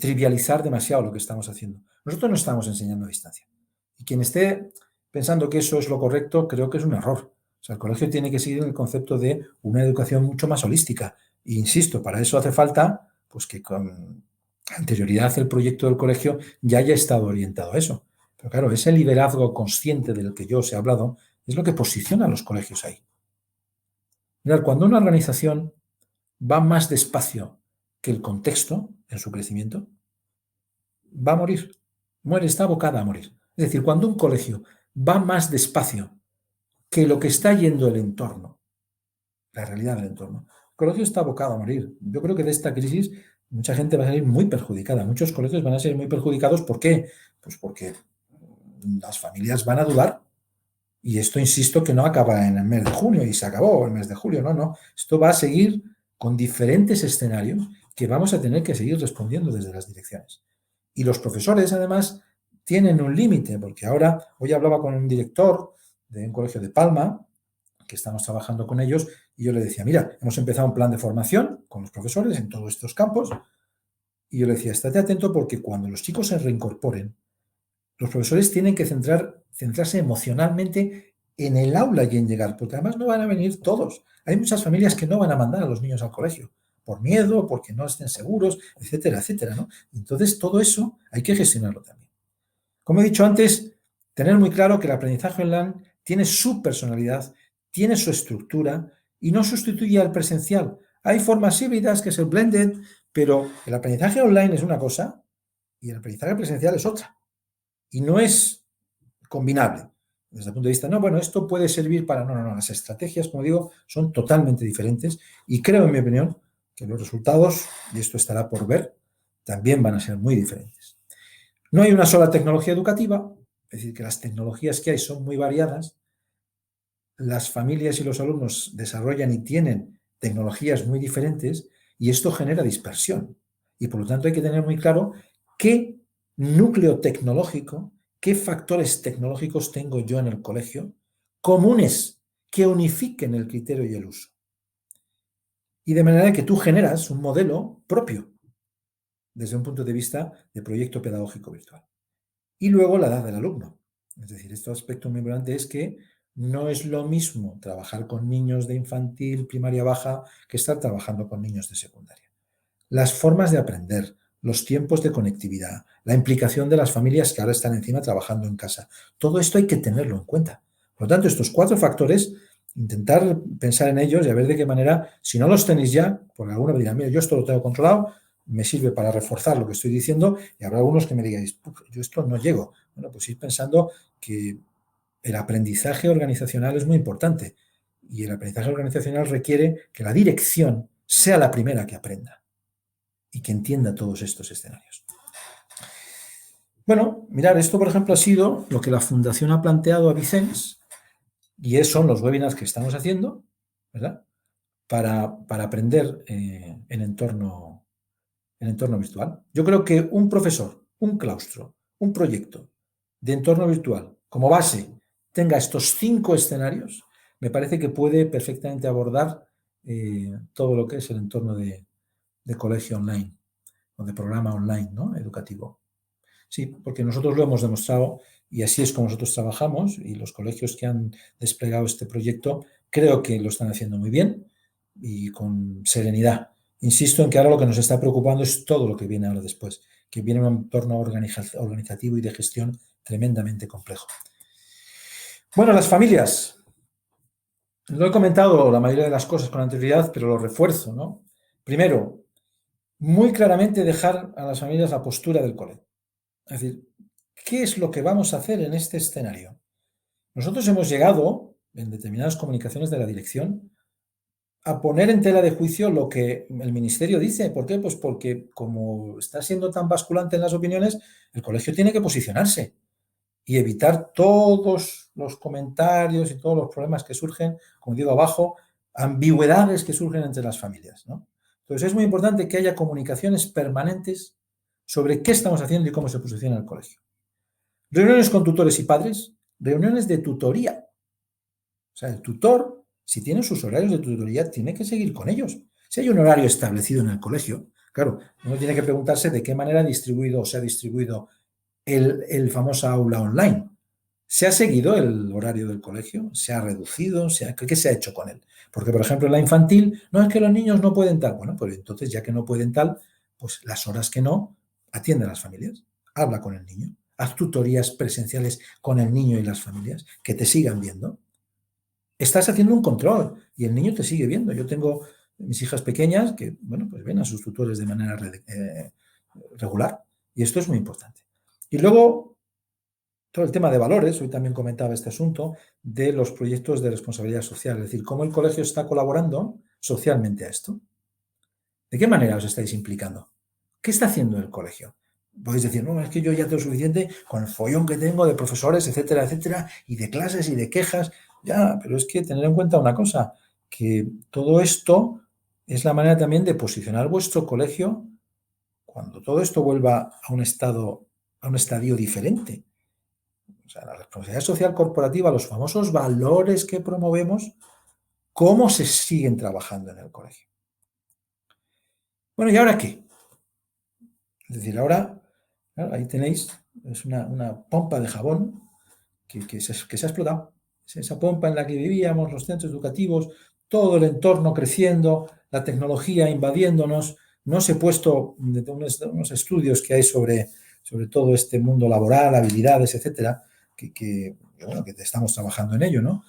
Speaker 2: trivializar demasiado lo que estamos haciendo. Nosotros no estamos enseñando a distancia. Y quien esté pensando que eso es lo correcto, creo que es un error. O sea, el colegio tiene que seguir en el concepto de una educación mucho más holística. E insisto, para eso hace falta pues, que con anterioridad el proyecto del colegio ya haya estado orientado a eso. Pero claro, ese liderazgo consciente del que yo os he hablado es lo que posiciona a los colegios ahí. Mirad, cuando una organización va más despacio que el contexto en su crecimiento, va a morir. Está abocada a morir. Es decir, cuando un colegio va más despacio que lo que está yendo el entorno, la realidad del entorno, el colegio está abocado a morir. Yo creo que de esta crisis mucha gente va a salir muy perjudicada. Muchos colegios van a ser muy perjudicados. ¿Por qué? Pues porque las familias van a dudar. Y esto, insisto, que no acaba en el mes de junio y se acabó el mes de julio. No. Esto va a seguir con diferentes escenarios que vamos a tener que seguir respondiendo desde las direcciones. Y los profesores, además, tienen un límite, porque hoy hablaba con un director de un colegio de Palma, que estamos trabajando con ellos, y yo le decía, mira, hemos empezado un plan de formación con los profesores en todos estos campos, y yo le decía, estate atento porque cuando los chicos se reincorporen, los profesores tienen que centrarse emocionalmente en el aula y en llegar, porque además no van a venir todos. Hay muchas familias que no van a mandar a los niños al colegio, por miedo, porque no estén seguros, etcétera, etcétera, ¿no? Entonces, todo eso hay que gestionarlo también. Como he dicho antes, tener muy claro que el aprendizaje online tiene su personalidad, tiene su estructura y no sustituye al presencial. Hay formas híbridas que es el blended, pero el aprendizaje online es una cosa y el aprendizaje presencial es otra. Y no es combinable. Desde el punto de vista, no, bueno, esto puede servir para... No. Las estrategias, como digo, son totalmente diferentes y creo, en mi opinión, que los resultados, y esto estará por ver, también van a ser muy diferentes. No hay una sola tecnología educativa, es decir, que las tecnologías que hay son muy variadas. Las familias y los alumnos desarrollan y tienen tecnologías muy diferentes y esto genera dispersión. Y por lo tanto hay que tener muy claro qué núcleo tecnológico, qué factores tecnológicos tengo yo en el colegio comunes que unifiquen el criterio y el uso. Y de manera que tú generas un modelo propio desde un punto de vista de proyecto pedagógico virtual. Y luego la edad del alumno. Es decir, este aspecto muy importante es que no es lo mismo trabajar con niños de infantil, primaria baja, que estar trabajando con niños de secundaria. Las formas de aprender, los tiempos de conectividad, la implicación de las familias que ahora están encima trabajando en casa, todo esto hay que tenerlo en cuenta. Por lo tanto, estos 4 factores, intentar pensar en ellos y a ver de qué manera, si no los tenéis ya, porque alguno me dirá, mira, yo esto lo tengo controlado, me sirve para reforzar lo que estoy diciendo, y habrá algunos que me digáis, yo esto no llego. Bueno, pues ir pensando que el aprendizaje organizacional es muy importante y el aprendizaje organizacional requiere que la dirección sea la primera que aprenda y que entienda todos estos escenarios. Bueno, mirad, esto por ejemplo ha sido lo que la Fundación ha planteado a Vicens y son los webinars que estamos haciendo, ¿verdad? Para aprender en entorno virtual. Yo creo que un profesor, un claustro, un proyecto de entorno virtual como base tenga estos 5 escenarios, me parece que puede perfectamente abordar todo lo que es el entorno de colegio online o de programa online, ¿no? Educativo. Sí, porque nosotros lo hemos demostrado y así es como nosotros trabajamos, y los colegios que han desplegado este proyecto creo que lo están haciendo muy bien y con serenidad. Insisto en que ahora lo que nos está preocupando es todo lo que viene ahora después, que viene un entorno organizativo y de gestión tremendamente complejo. Bueno, las familias. Lo he comentado la mayoría de las cosas con anterioridad, pero lo refuerzo, ¿no? Primero, muy claramente dejar a las familias la postura del cole. Es decir, ¿qué es lo que vamos a hacer en este escenario? Nosotros hemos llegado, en determinadas comunicaciones de la dirección, a poner en tela de juicio lo que el ministerio dice. ¿Por qué? Pues porque como está siendo tan basculante en las opiniones, el colegio tiene que posicionarse y evitar todos los comentarios y todos los problemas que surgen, como digo abajo, ambigüedades que surgen entre las familias, ¿no? Entonces es muy importante que haya comunicaciones permanentes sobre qué estamos haciendo y cómo se posiciona el colegio. Reuniones con tutores y padres, reuniones de tutoría. O sea, el tutor, si tiene sus horarios de tutoría, tiene que seguir con ellos. Si hay un horario establecido en el colegio, claro, uno tiene que preguntarse de qué manera se ha distribuido el famoso aula online. ¿Se ha seguido el horario del colegio? ¿Se ha reducido? ¿Qué se ha hecho con él? Porque, por ejemplo, en la infantil, no es que los niños no pueden tal. Bueno, pues entonces, ya que no pueden tal, pues las horas que no, atiende a las familias, habla con el niño, haz tutorías presenciales con el niño y las familias, que te sigan viendo. Estás haciendo un control y el niño te sigue viendo. Yo tengo mis hijas pequeñas que, bueno, pues ven a sus tutores de manera regular, y esto es muy importante. Y luego, todo el tema de valores, hoy también comentaba este asunto, de los proyectos de responsabilidad social, es decir, cómo el colegio está colaborando socialmente a esto. ¿De qué manera os estáis implicando? ¿Qué está haciendo el colegio? Podéis decir, no, es que yo ya tengo suficiente con el follón que tengo de profesores, etcétera, etcétera, y de clases y de quejas. Ya, pero es que tener en cuenta una cosa, que todo esto es la manera también de posicionar vuestro colegio cuando todo esto vuelva a un estadio diferente. O sea, la responsabilidad social corporativa, los famosos valores que promovemos, ¿cómo se siguen trabajando en el colegio? Bueno, ¿y ahora qué? Es decir, ahora, claro, ahí tenéis, es una pompa de jabón que se ha explotado. Esa pompa en la que vivíamos, los centros educativos, todo el entorno creciendo, la tecnología invadiéndonos. No os he puesto unos estudios que hay sobre todo este mundo laboral, habilidades, etcétera, que estamos trabajando en ello, ¿no?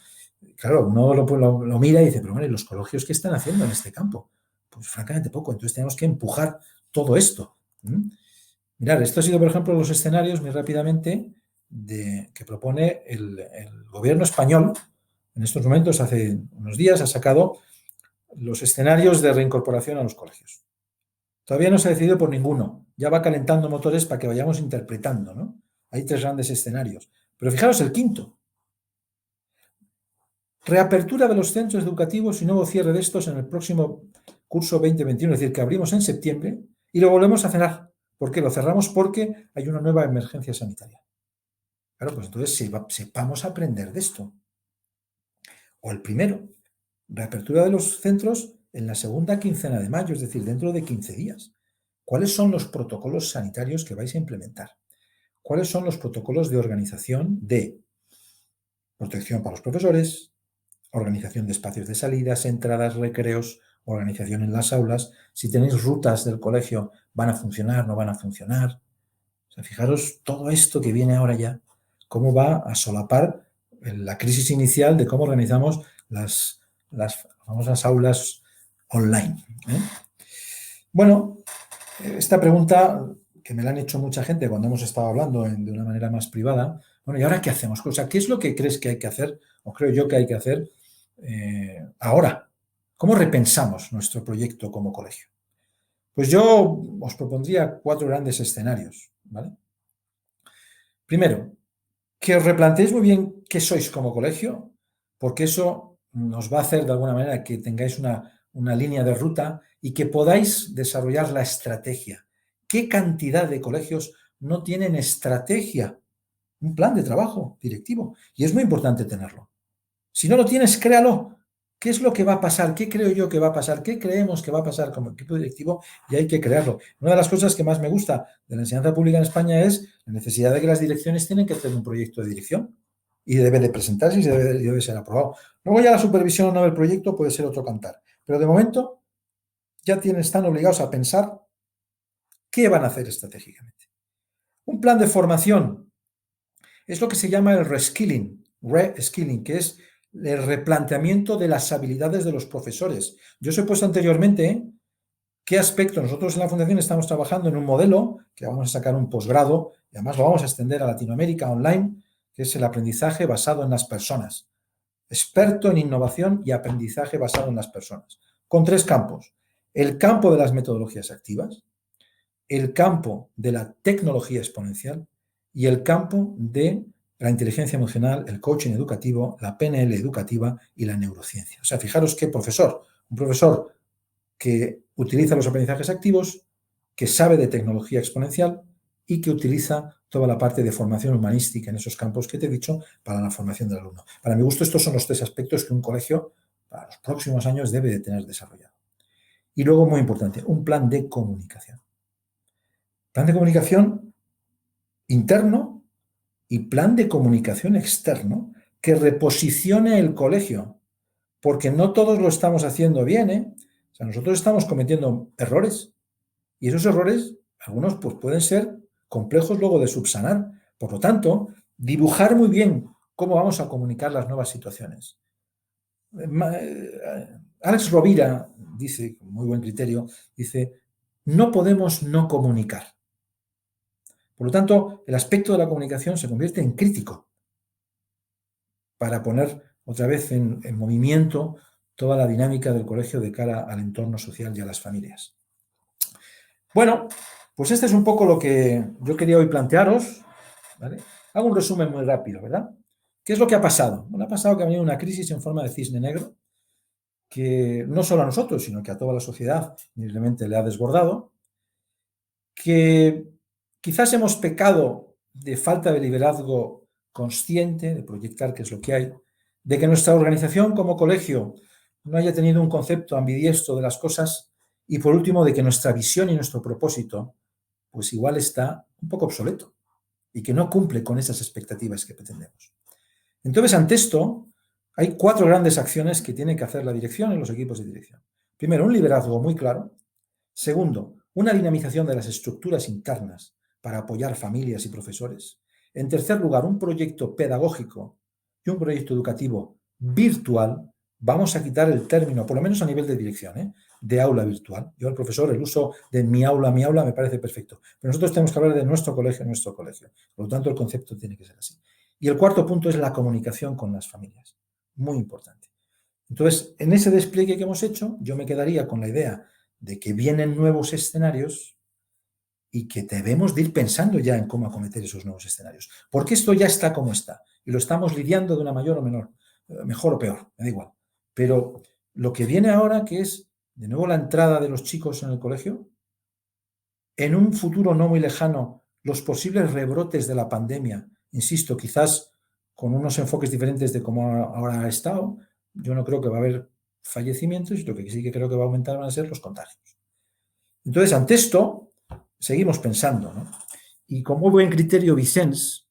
Speaker 2: Claro, uno lo mira y dice, pero bueno, ¿y los colegios qué están haciendo en este campo? Pues francamente poco. Entonces tenemos que empujar todo esto. Mirad, esto ha sido, por ejemplo, los escenarios, muy rápidamente, que propone el gobierno español. En estos momentos, hace unos días, ha sacado los escenarios de reincorporación a los colegios. Todavía no se ha decidido por ninguno. Ya va calentando motores para que vayamos interpretando, ¿no? Hay 3 grandes escenarios. Pero fijaros el quinto. Reapertura de los centros educativos y nuevo cierre de estos en el próximo curso 2021. Es decir, que abrimos en septiembre y lo volvemos a cerrar. ¿Por qué? Lo cerramos porque hay una nueva emergencia sanitaria. Claro, pues entonces sepamos aprender de esto. O el primero, reapertura de los centros en la segunda quincena de mayo, es decir, dentro de 15 días. ¿Cuáles son los protocolos sanitarios que vais a implementar? ¿Cuáles son los protocolos de organización de protección para los profesores, organización de espacios de salidas, entradas, recreos, organización en las aulas? Si tenéis rutas del colegio, ¿van a funcionar, no van a funcionar? O sea, fijaros todo esto que viene ahora ya, cómo va a solapar la crisis inicial de cómo organizamos las famosas aulas online. Bueno, esta pregunta que me la han hecho mucha gente cuando hemos estado hablando de una manera más privada. Bueno, ¿y ahora qué hacemos? O sea, ¿qué es lo que crees que hay que hacer, o creo yo que hay que hacer ahora? ¿Cómo repensamos nuestro proyecto como colegio? Pues yo os propondría 4 grandes escenarios, ¿vale? Primero, que os replanteéis muy bien qué sois como colegio, porque eso nos va a hacer de alguna manera que tengáis una línea de ruta y que podáis desarrollar la estrategia. ¿Qué cantidad de colegios no tienen estrategia? Un plan de trabajo directivo. Y es muy importante tenerlo. Si no lo tienes, créalo. ¿Qué es lo que va a pasar? ¿Qué creo yo que va a pasar? ¿Qué creemos que va a pasar como equipo directivo? Y hay que crearlo. Una de las cosas que más me gusta de la enseñanza pública en España es la necesidad de que las direcciones tienen que tener un proyecto de dirección y debe de presentarse y debe ser aprobado. Luego ya la supervisión o no del proyecto puede ser otro cantar. Pero de momento ya están obligados a pensar qué van a hacer estratégicamente. Un plan de formación es lo que se llama el reskilling, que es el replanteamiento de las habilidades de los profesores. Yo os he puesto anteriormente qué aspecto. Nosotros en la Fundación estamos trabajando en un modelo que vamos a sacar un posgrado y además lo vamos a extender a Latinoamérica online, que es el aprendizaje basado en las personas. Experto en innovación y aprendizaje basado en las personas. Con 3 campos. El campo de las metodologías activas, el campo de la tecnología exponencial y el campo de la inteligencia emocional, el coaching educativo, la PNL educativa y la neurociencia. O sea, fijaros qué profesor. Un profesor que utiliza los aprendizajes activos, que sabe de tecnología exponencial y que utiliza toda la parte de formación humanística en esos campos que te he dicho para la formación del alumno. Para mi gusto, estos son los 3 aspectos que un colegio para los próximos años debe de tener desarrollado. Y luego, muy importante, un plan de comunicación. Plan de comunicación interno y plan de comunicación externo que reposicione el colegio, porque no todos lo estamos haciendo bien, ¿eh? O sea, nosotros estamos cometiendo errores y esos errores, algunos pues pueden ser complejos luego de subsanar. Por lo tanto, dibujar muy bien cómo vamos a comunicar las nuevas situaciones. Alex Rovira dice, con muy buen criterio, dice, no podemos no comunicar. Por lo tanto, el aspecto de la comunicación se convierte en crítico para poner otra vez en movimiento toda la dinámica del colegio de cara al entorno social y a las familias. Bueno, pues este es un poco lo que yo quería hoy plantearos, ¿vale? Hago un resumen muy rápido, ¿verdad? ¿Qué es lo que ha pasado? Bueno, ha pasado que ha venido una crisis en forma de cisne negro que no solo a nosotros, sino que a toda la sociedad simplemente le ha desbordado, que quizás hemos pecado de falta de liderazgo consciente, de proyectar qué es lo que hay, de que nuestra organización como colegio no haya tenido un concepto ambidiestro de las cosas y, por último, de que nuestra visión y nuestro propósito pues igual está un poco obsoleto y que no cumple con esas expectativas que pretendemos. Entonces, ante esto, hay 4 grandes acciones que tiene que hacer la dirección y los equipos de dirección. Primero, un liderazgo muy claro. Segundo, una dinamización de las estructuras internas para apoyar familias y profesores. En tercer lugar, un proyecto pedagógico y un proyecto educativo virtual. Vamos a quitar el término, por lo menos a nivel de dirección, de aula virtual. Yo al profesor, el uso de mi aula me parece perfecto. Pero nosotros tenemos que hablar de nuestro colegio. Por lo tanto, el concepto tiene que ser así. Y el cuarto punto es la comunicación con las familias. Muy importante. Entonces, en ese despliegue que hemos hecho, yo me quedaría con la idea de que vienen nuevos escenarios y que debemos de ir pensando ya en cómo acometer esos nuevos escenarios. Porque esto ya está como está y lo estamos lidiando de una mayor o menor, mejor o peor, me da igual. Pero lo que viene ahora, que es de nuevo la entrada de los chicos en el colegio, en un futuro no muy lejano, los posibles rebrotes de la pandemia, insisto, quizás con unos enfoques diferentes de cómo ahora ha estado, yo no creo que va a haber fallecimientos y lo que sí que creo que va a aumentar van a ser los contagios. Entonces, ante esto, seguimos pensando, ¿no? Y con muy buen criterio, Vicens,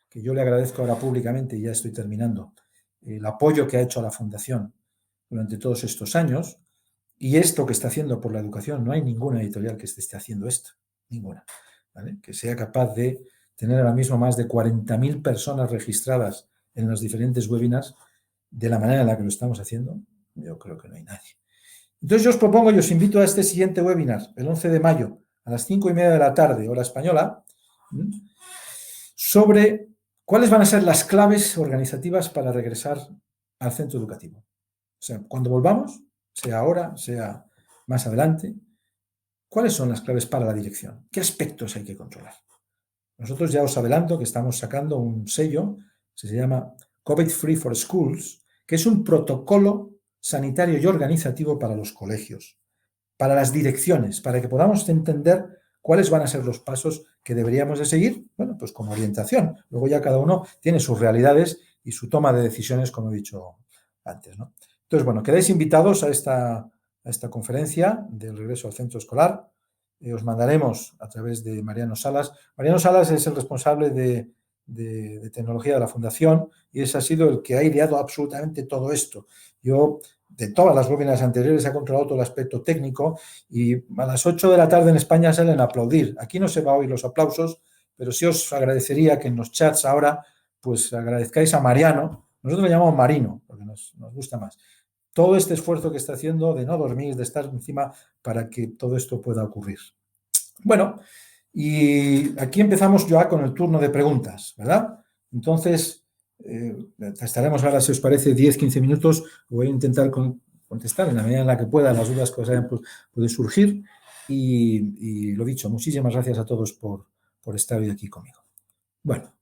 Speaker 2: que yo le agradezco ahora públicamente, y ya estoy terminando, el apoyo que ha hecho a la Fundación durante todos estos años, y esto que está haciendo por la educación, no hay ninguna editorial que esté haciendo esto, ninguna, ¿vale? Que sea capaz de tener ahora mismo más de 40.000 personas registradas en los diferentes webinars de la manera en la que lo estamos haciendo, yo creo que no hay nadie. Entonces yo os propongo y os invito a este siguiente webinar, el 11 de mayo, a las 5:30 de la tarde, hora española, sobre cuáles van a ser las claves organizativas para regresar al centro educativo. O sea, cuando volvamos, sea ahora, sea más adelante, ¿cuáles son las claves para la dirección? ¿Qué aspectos hay que controlar? Nosotros ya os adelanto que estamos sacando un sello que se llama COVID Free for Schools, que es un protocolo sanitario y organizativo para los colegios, para las direcciones, para que podamos entender cuáles van a ser los pasos que deberíamos de seguir, bueno, pues como orientación. Luego ya cada uno tiene sus realidades y su toma de decisiones, como he dicho antes, ¿no? Entonces, bueno, quedáis invitados a esta conferencia del regreso al centro escolar. Os mandaremos a través de Mariano Salas. Mariano Salas es el responsable de tecnología de la Fundación y ese ha sido el que ha ideado absolutamente todo esto. Yo, de todas las webinars anteriores, he controlado todo el aspecto técnico y a las 8 de la tarde en España salen a aplaudir. Aquí no se va a oír los aplausos, pero sí os agradecería que en los chats ahora pues agradezcáis a Mariano. Nosotros le llamamos Marino, porque nos gusta más. Todo este esfuerzo que está haciendo de no dormir, de estar encima para que todo esto pueda ocurrir. Bueno, y aquí empezamos ya con el turno de preguntas, ¿verdad? Entonces, estaremos ahora, si os parece, 10-15 minutos. Voy a intentar contestar en la medida en la que pueda las dudas que os hayan podido surgir. Y lo dicho, muchísimas gracias a todos por estar hoy aquí conmigo. Bueno,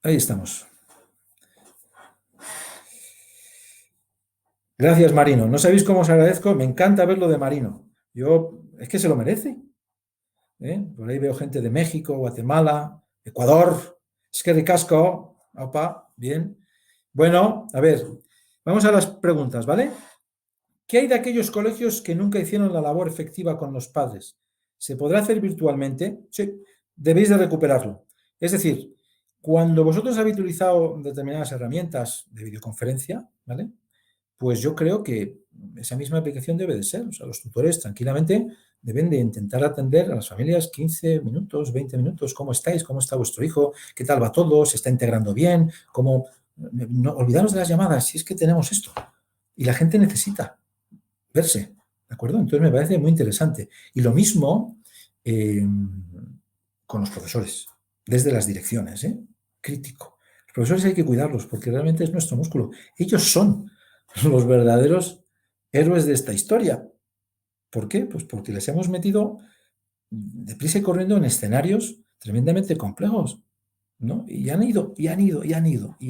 Speaker 2: ahí estamos. Gracias, Marino. No sabéis cómo os agradezco. Me encanta ver lo de Marino. Es que se lo merece. Por ahí veo gente de México, Guatemala, Ecuador. Es que ricasco. Opa, bien. Bueno, a ver, vamos a las preguntas, ¿vale? ¿Qué hay de aquellos colegios que nunca hicieron la labor efectiva con los padres? ¿Se podrá hacer virtualmente? Sí, debéis de recuperarlo. Es decir, cuando vosotros habéis utilizado determinadas herramientas de videoconferencia, ¿vale? Pues yo creo que esa misma aplicación debe de ser. O sea, los tutores tranquilamente deben de intentar atender a las familias 15 minutos, 20 minutos. ¿Cómo estáis? ¿Cómo está vuestro hijo? ¿Qué tal va todo? ¿Se está integrando bien? ¿Cómo? No, olvidaros de las llamadas, si es que tenemos esto. Y la gente necesita verse, ¿de acuerdo? Entonces me parece muy interesante. Y lo mismo con los profesores, desde las direcciones, crítico. Los profesores hay que cuidarlos porque realmente es nuestro músculo. Ellos son los verdaderos héroes de esta historia. ¿Por qué? Pues porque les hemos metido deprisa y corriendo en escenarios tremendamente complejos, ¿no? Y han ido. Y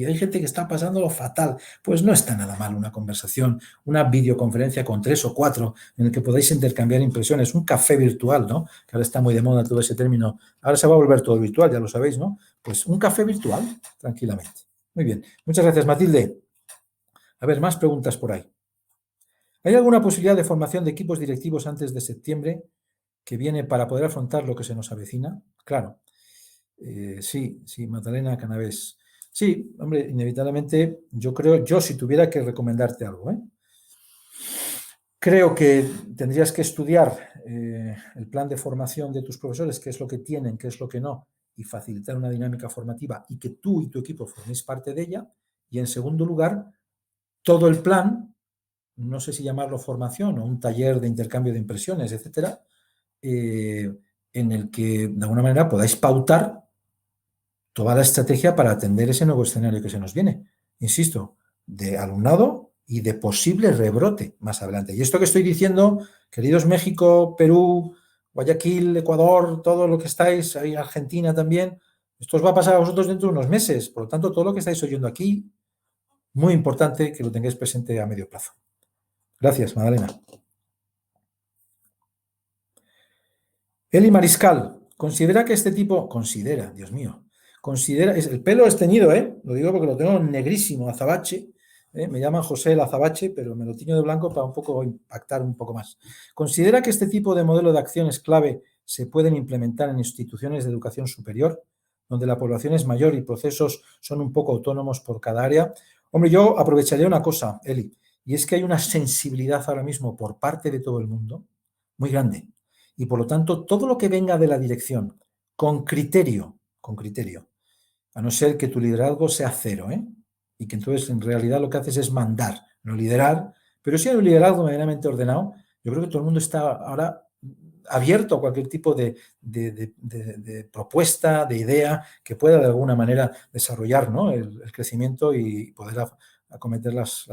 Speaker 2: hay gente que está pasándolo fatal. Pues no está nada mal una conversación, una videoconferencia con 3 o 4 en el que podáis intercambiar impresiones, un café virtual, ¿no? Que ahora está muy de moda todo ese término. Ahora se va a volver todo virtual, ya lo sabéis, ¿no? Pues un café virtual, tranquilamente. Muy bien. Muchas gracias, Matilde. A ver, más preguntas por ahí. ¿Hay alguna posibilidad de formación de equipos directivos antes de septiembre que viene para poder afrontar lo que se nos avecina? Claro. Sí, Magdalena Canavés. Sí, hombre, inevitablemente, yo si tuviera que recomendarte algo, creo que tendrías que estudiar el plan de formación de tus profesores, qué es lo que tienen, qué es lo que no, y facilitar una dinámica formativa y que tú y tu equipo forméis parte de ella. Y en segundo lugar, todo el plan, no sé si llamarlo formación o un taller de intercambio de impresiones, etcétera, en el que de alguna manera podáis pautar toda la estrategia para atender ese nuevo escenario que se nos viene. Insisto, de alumnado y de posible rebrote más adelante. Y esto que estoy diciendo, queridos México, Perú, Guayaquil, Ecuador, todo lo que estáis, ahí Argentina también, esto os va a pasar a vosotros dentro de unos meses. Por lo tanto, todo lo que estáis oyendo aquí, muy importante que lo tengáis presente a medio plazo. Gracias, Magdalena. Eli Mariscal, considera que este tipo, Dios mío, el pelo es teñido, lo digo porque lo tengo negrísimo, azabache, me llaman José el azabache, pero me lo tiño de blanco para un poco impactar un poco más. ¿Considera que este tipo de modelo de acciones clave se pueden implementar en instituciones de educación superior, donde la población es mayor y procesos son un poco autónomos por cada área? Hombre, yo aprovecharía una cosa, Eli, y es que hay una sensibilidad ahora mismo por parte de todo el mundo muy grande. Y por lo tanto, todo lo que venga de la dirección, con criterio, a no ser que tu liderazgo sea cero, y que entonces en realidad lo que haces es mandar, no liderar, pero si hay un liderazgo medianamente ordenado, yo creo que todo el mundo está ahora abierto a cualquier tipo de propuesta, de idea que pueda de alguna manera desarrollar, ¿no?, el crecimiento y poder acometer las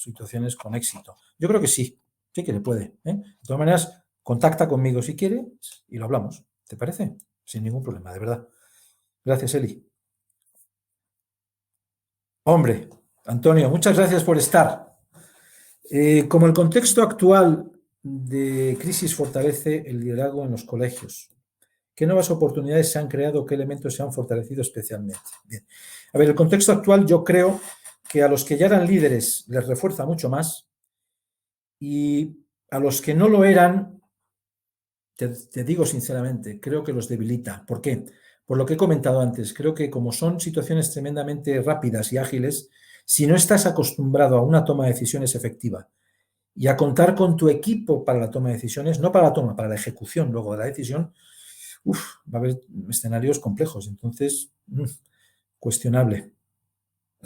Speaker 2: situaciones con éxito. Yo creo que sí que le puede. De todas maneras, contacta conmigo si quiere y lo hablamos. ¿Te parece? Sin ningún problema, de verdad. Gracias, Eli. Hombre, Antonio, muchas gracias por estar. Como el contexto actual de crisis fortalece el liderazgo en los colegios, ¿qué nuevas oportunidades se han creado? ¿Qué elementos se han fortalecido especialmente? Bien. A ver, el contexto actual yo creo que a los que ya eran líderes les refuerza mucho más y a los que no lo eran, te digo sinceramente, creo que los debilita. ¿Por qué? Por lo que he comentado antes, creo que como son situaciones tremendamente rápidas y ágiles, si no estás acostumbrado a una toma de decisiones efectiva y a contar con tu equipo para la toma de decisiones, no para la toma, para la ejecución luego de la decisión, va a haber escenarios complejos. Entonces, cuestionable.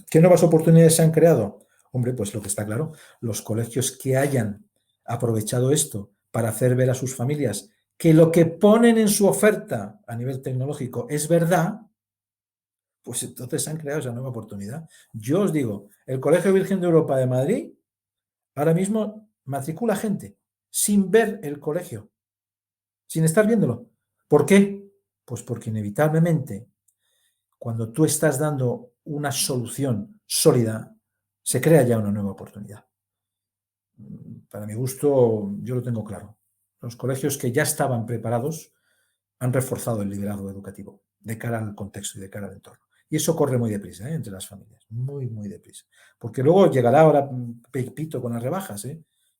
Speaker 2: ¿Qué nuevas oportunidades se han creado? Hombre, pues lo que está claro, los colegios que hayan aprovechado esto para hacer ver a sus familias que lo que ponen en su oferta a nivel tecnológico es verdad, pues entonces se han creado esa nueva oportunidad. Yo os digo, el Colegio Virgen de Europa de Madrid ahora mismo matricula gente sin ver el colegio, sin estar viéndolo. ¿Por qué? Pues porque inevitablemente cuando tú estás dando una solución sólida, se crea ya una nueva oportunidad. Para mi gusto, yo lo tengo claro. Los colegios que ya estaban preparados han reforzado el liderazgo educativo de cara al contexto y de cara al entorno. Y eso corre muy deprisa, entre las familias, muy, muy deprisa. Porque luego llegará ahora Pepito con las rebajas,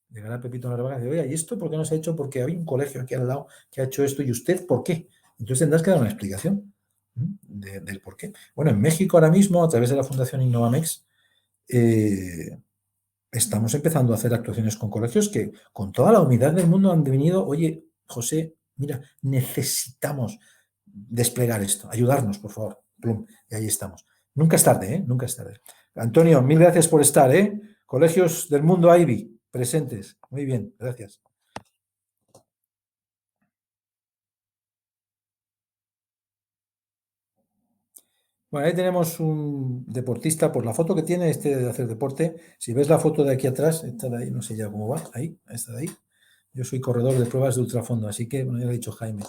Speaker 2: Llegará Pepito con las rebajas y dice, oye, ¿y esto por qué no se ha hecho? Porque hay un colegio aquí al lado que ha hecho esto, ¿y usted por qué? Entonces tendrás que dar una explicación del por qué. Bueno, en México ahora mismo, a través de la Fundación Innovamex, estamos empezando a hacer actuaciones con colegios que con toda la humildad del mundo han venido, oye, José, mira, necesitamos desplegar esto, ayudarnos, por favor. Plum, y ahí estamos. Nunca es tarde, Nunca es tarde. Antonio, mil gracias por estar, Colegios del mundo Ivy, presentes. Muy bien, gracias. Bueno, ahí tenemos un deportista, por la foto que tiene de hacer deporte. Si ves la foto de aquí atrás, esta de ahí, no sé ya cómo va, ahí, esta de ahí. Yo soy corredor de pruebas de ultrafondo, así que, bueno, ya lo ha dicho Jaime.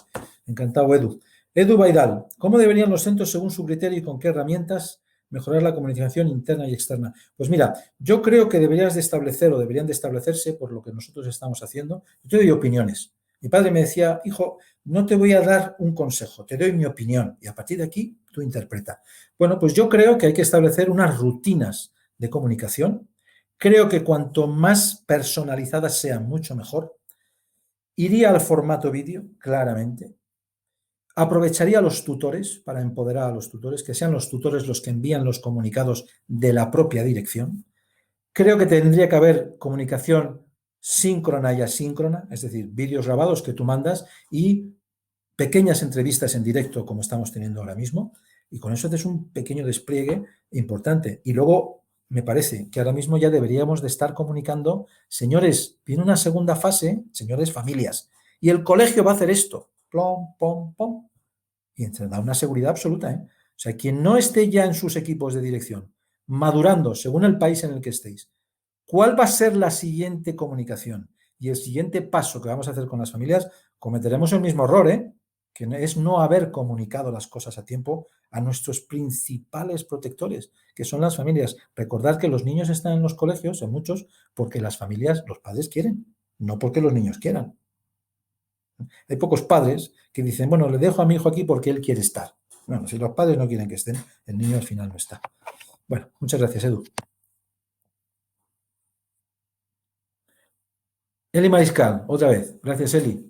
Speaker 2: Encantado, Edu. Edu Baidal, ¿cómo deberían los centros, según su criterio y con qué herramientas, mejorar la comunicación interna y externa? Pues mira, yo creo que deberías de establecer o deberían de establecerse, por lo que nosotros estamos haciendo, yo doy opiniones. Mi padre me decía, hijo, no te voy a dar un consejo, te doy mi opinión y a partir de aquí tú interpreta. Bueno, pues yo creo que hay que establecer unas rutinas de comunicación. Creo que cuanto más personalizadas sean, mucho mejor. Iría al formato vídeo, claramente. Aprovecharía a los tutores para empoderar a los tutores, que sean los tutores los que envían los comunicados de la propia dirección. Creo que tendría que haber comunicación síncrona y asíncrona, es decir, vídeos grabados que tú mandas y pequeñas entrevistas en directo como estamos teniendo ahora mismo. Y con eso haces un pequeño despliegue importante. Y luego me parece que ahora mismo ya deberíamos de estar comunicando, señores, viene una segunda fase, señores familias, y el colegio va a hacer esto, plom, pom, pom, y da una seguridad absoluta. O sea, quien no esté ya en sus equipos de dirección, madurando según el país en el que estéis, ¿cuál va a ser la siguiente comunicación? Y el siguiente paso que vamos a hacer con las familias, cometeremos el mismo error, que es no haber comunicado las cosas a tiempo a nuestros principales protectores, que son las familias. Recordad que los niños están en los colegios, en muchos, porque las familias, los padres quieren, no porque los niños quieran. Hay pocos padres que dicen, bueno, le dejo a mi hijo aquí porque él quiere estar. Bueno, si los padres no quieren que estén, el niño al final no está. Bueno, muchas gracias, Edu. Eli Mariscal, otra vez. Gracias, Eli.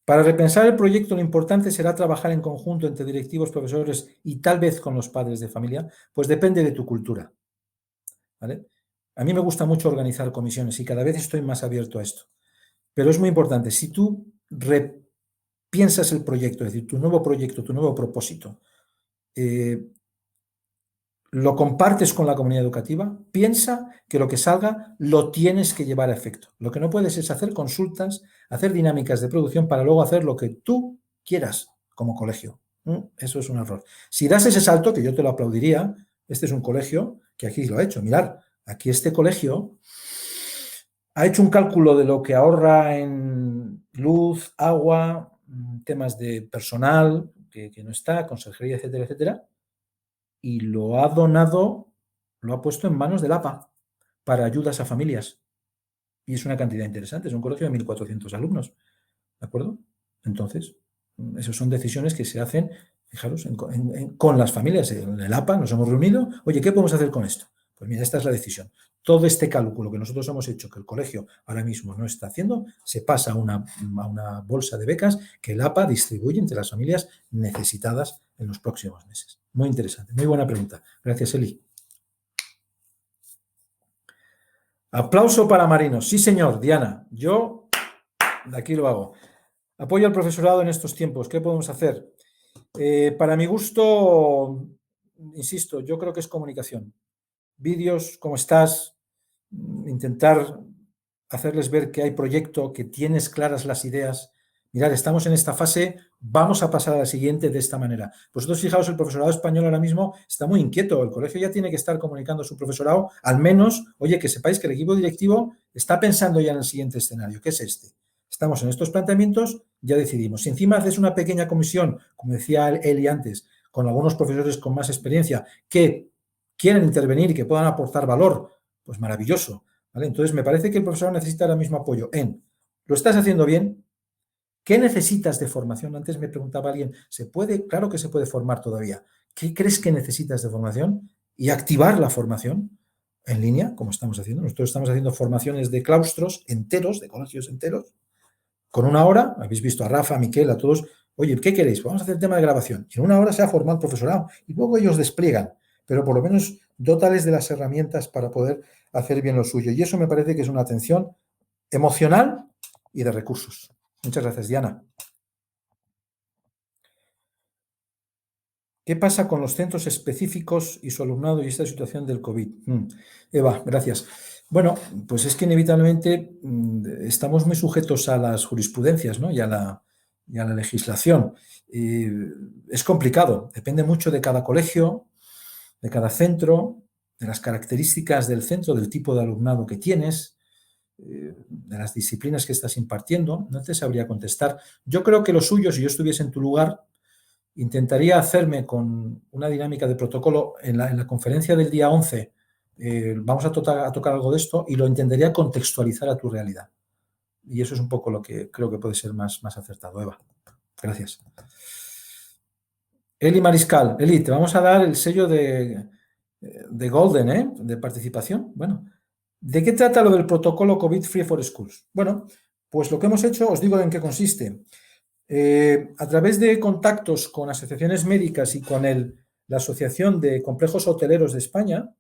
Speaker 2: Para repensar el proyecto, lo importante será trabajar en conjunto entre directivos, profesores y tal vez con los padres de familia, pues depende de tu cultura. ¿Vale? A mí me gusta mucho organizar comisiones y cada vez estoy más abierto a esto. Pero es muy importante, si tú piensas el proyecto, es decir, tu nuevo proyecto, tu nuevo propósito, lo compartes con la comunidad educativa, piensa que lo que salga lo tienes que llevar a efecto. Lo que no puedes es hacer consultas, hacer dinámicas de producción para luego hacer lo que tú quieras como colegio. Eso es un error. Si das ese salto, que yo te lo aplaudiría, este es un colegio que aquí lo ha hecho. Mirad, aquí este colegio ha hecho un cálculo de lo que ahorra en luz, agua, temas de personal que no está, consejería, etcétera, etcétera, y lo ha donado, lo ha puesto en manos del APA para ayudas a familias. Y es una cantidad interesante, es un colegio de 1.400 alumnos, ¿de acuerdo? Entonces, esas son decisiones que se hacen, fijaros, con las familias. En el APA nos hemos reunido, oye, ¿qué podemos hacer con esto? Pues mira, esta es la decisión. Todo este cálculo que nosotros hemos hecho, que el colegio ahora mismo no está haciendo, se pasa a una bolsa de becas que el APA distribuye entre las familias necesitadas en los próximos meses. Muy interesante, muy buena pregunta. Gracias, Eli. Aplauso para Marinos. Sí, señor, Diana. Yo de aquí lo hago. Apoyo al profesorado en estos tiempos. ¿Qué podemos hacer? Para mi gusto, insisto, yo creo que es comunicación. Vídeos, ¿cómo estás? Intentar hacerles ver que hay proyecto, que tienes claras las ideas. Mirad, estamos en esta fase, vamos a pasar a la siguiente de esta manera. Vosotros fijaos, el profesorado español ahora mismo está muy inquieto. El colegio ya tiene que estar comunicando a su profesorado, al menos, oye, que sepáis que el equipo directivo está pensando ya en el siguiente escenario, que es este. Estamos en estos planteamientos, ya decidimos. Si encima haces una pequeña comisión, como decía Eli antes, con algunos profesores con más experiencia que quieren intervenir y que puedan aportar valor, pues maravilloso. ¿Vale? Entonces, me parece que el profesor necesita ahora mismo apoyo en, ¿lo estás haciendo bien? ¿Qué necesitas de formación? Antes me preguntaba alguien, ¿se puede? Claro que se puede formar todavía. ¿Qué crees que necesitas de formación? Y activar la formación en línea, como estamos haciendo. Nosotros estamos haciendo formaciones de claustros enteros, de colegios enteros, con una hora. Habéis visto a Rafa, a Miquel, a todos. Oye, ¿qué queréis? Vamos a hacer el tema de grabación. Y en una hora se ha formado el profesorado y luego ellos despliegan, pero por lo menos dótales de las herramientas para poder hacer bien lo suyo. Y eso me parece que es una atención emocional y de recursos. Muchas gracias, Diana. ¿Qué pasa con los centros específicos y su alumnado y esta situación del COVID? Eva, gracias. Bueno, pues es que inevitablemente estamos muy sujetos a las jurisprudencias, ¿no? y a la legislación. Es complicado, depende mucho de cada colegio, de cada centro, de las características del centro, del tipo de alumnado que tienes, de las disciplinas que estás impartiendo. No te sabría contestar. Yo creo que lo suyo, si yo estuviese en tu lugar, intentaría hacerme con una dinámica de protocolo en la conferencia del día 11. Vamos a tocar algo de esto y lo intentaría contextualizar a tu realidad. Y eso es un poco lo que creo que puede ser más acertado. Eva, gracias. Eli Mariscal, Eli, te vamos a dar el sello de Golden, de participación. Bueno, ¿de qué trata lo del protocolo COVID Free for Schools? Bueno, pues lo que hemos hecho, os digo en qué consiste. A través de contactos con asociaciones médicas y con la Asociación de Complejos Hoteleros de España,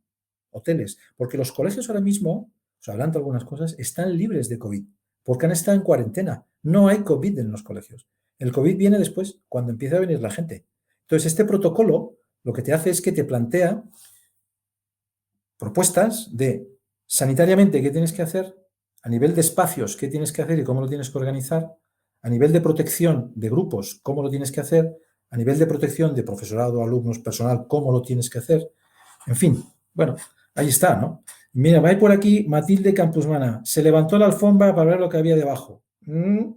Speaker 2: hoteles, porque los colegios ahora mismo, os adelanto algunas cosas, están libres de COVID, porque han estado en cuarentena. No hay COVID en los colegios. El COVID viene después, cuando empieza a venir la gente. Entonces, este protocolo lo que te hace es que te plantea propuestas de sanitariamente qué tienes que hacer, a nivel de espacios qué tienes que hacer y cómo lo tienes que organizar, a nivel de protección de grupos cómo lo tienes que hacer, a nivel de protección de profesorado, alumnos, personal, cómo lo tienes que hacer. En fin, bueno, ahí está, ¿no? Mira, va por aquí Matilde Campuzmana. Se levantó la alfombra para ver lo que había debajo.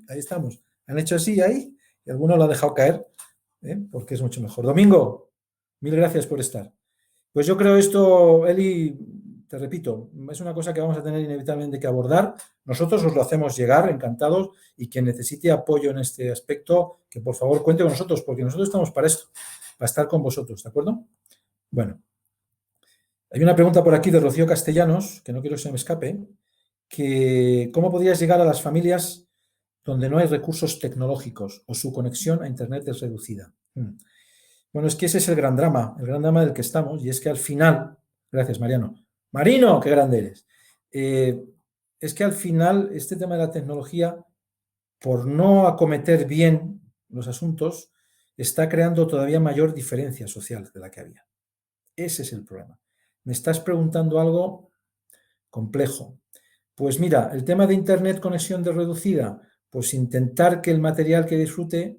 Speaker 2: Ahí estamos. Han hecho así ahí y alguno lo ha dejado caer, porque es mucho mejor. Domingo, mil gracias por estar. Pues yo creo esto, Eli, te repito, es una cosa que vamos a tener inevitablemente que abordar. Nosotros os lo hacemos llegar, encantados, y quien necesite apoyo en este aspecto, que por favor cuente con nosotros, porque nosotros estamos para esto, para estar con vosotros, ¿de acuerdo? Bueno, hay una pregunta por aquí de Rocío Castellanos, que no quiero que se me escape, que ¿cómo podrías llegar a las familias donde no hay recursos tecnológicos o su conexión a Internet es reducida? Bueno, es que ese es el gran drama del que estamos, y es que al final, gracias Mariano, Marino, qué grande eres, es que al final este tema de la tecnología, por no acometer bien los asuntos, está creando todavía mayor diferencia social de la que había. Ese es el problema. Me estás preguntando algo complejo. Pues mira, el tema de Internet conexión de reducida, pues intentar que el material que disfrute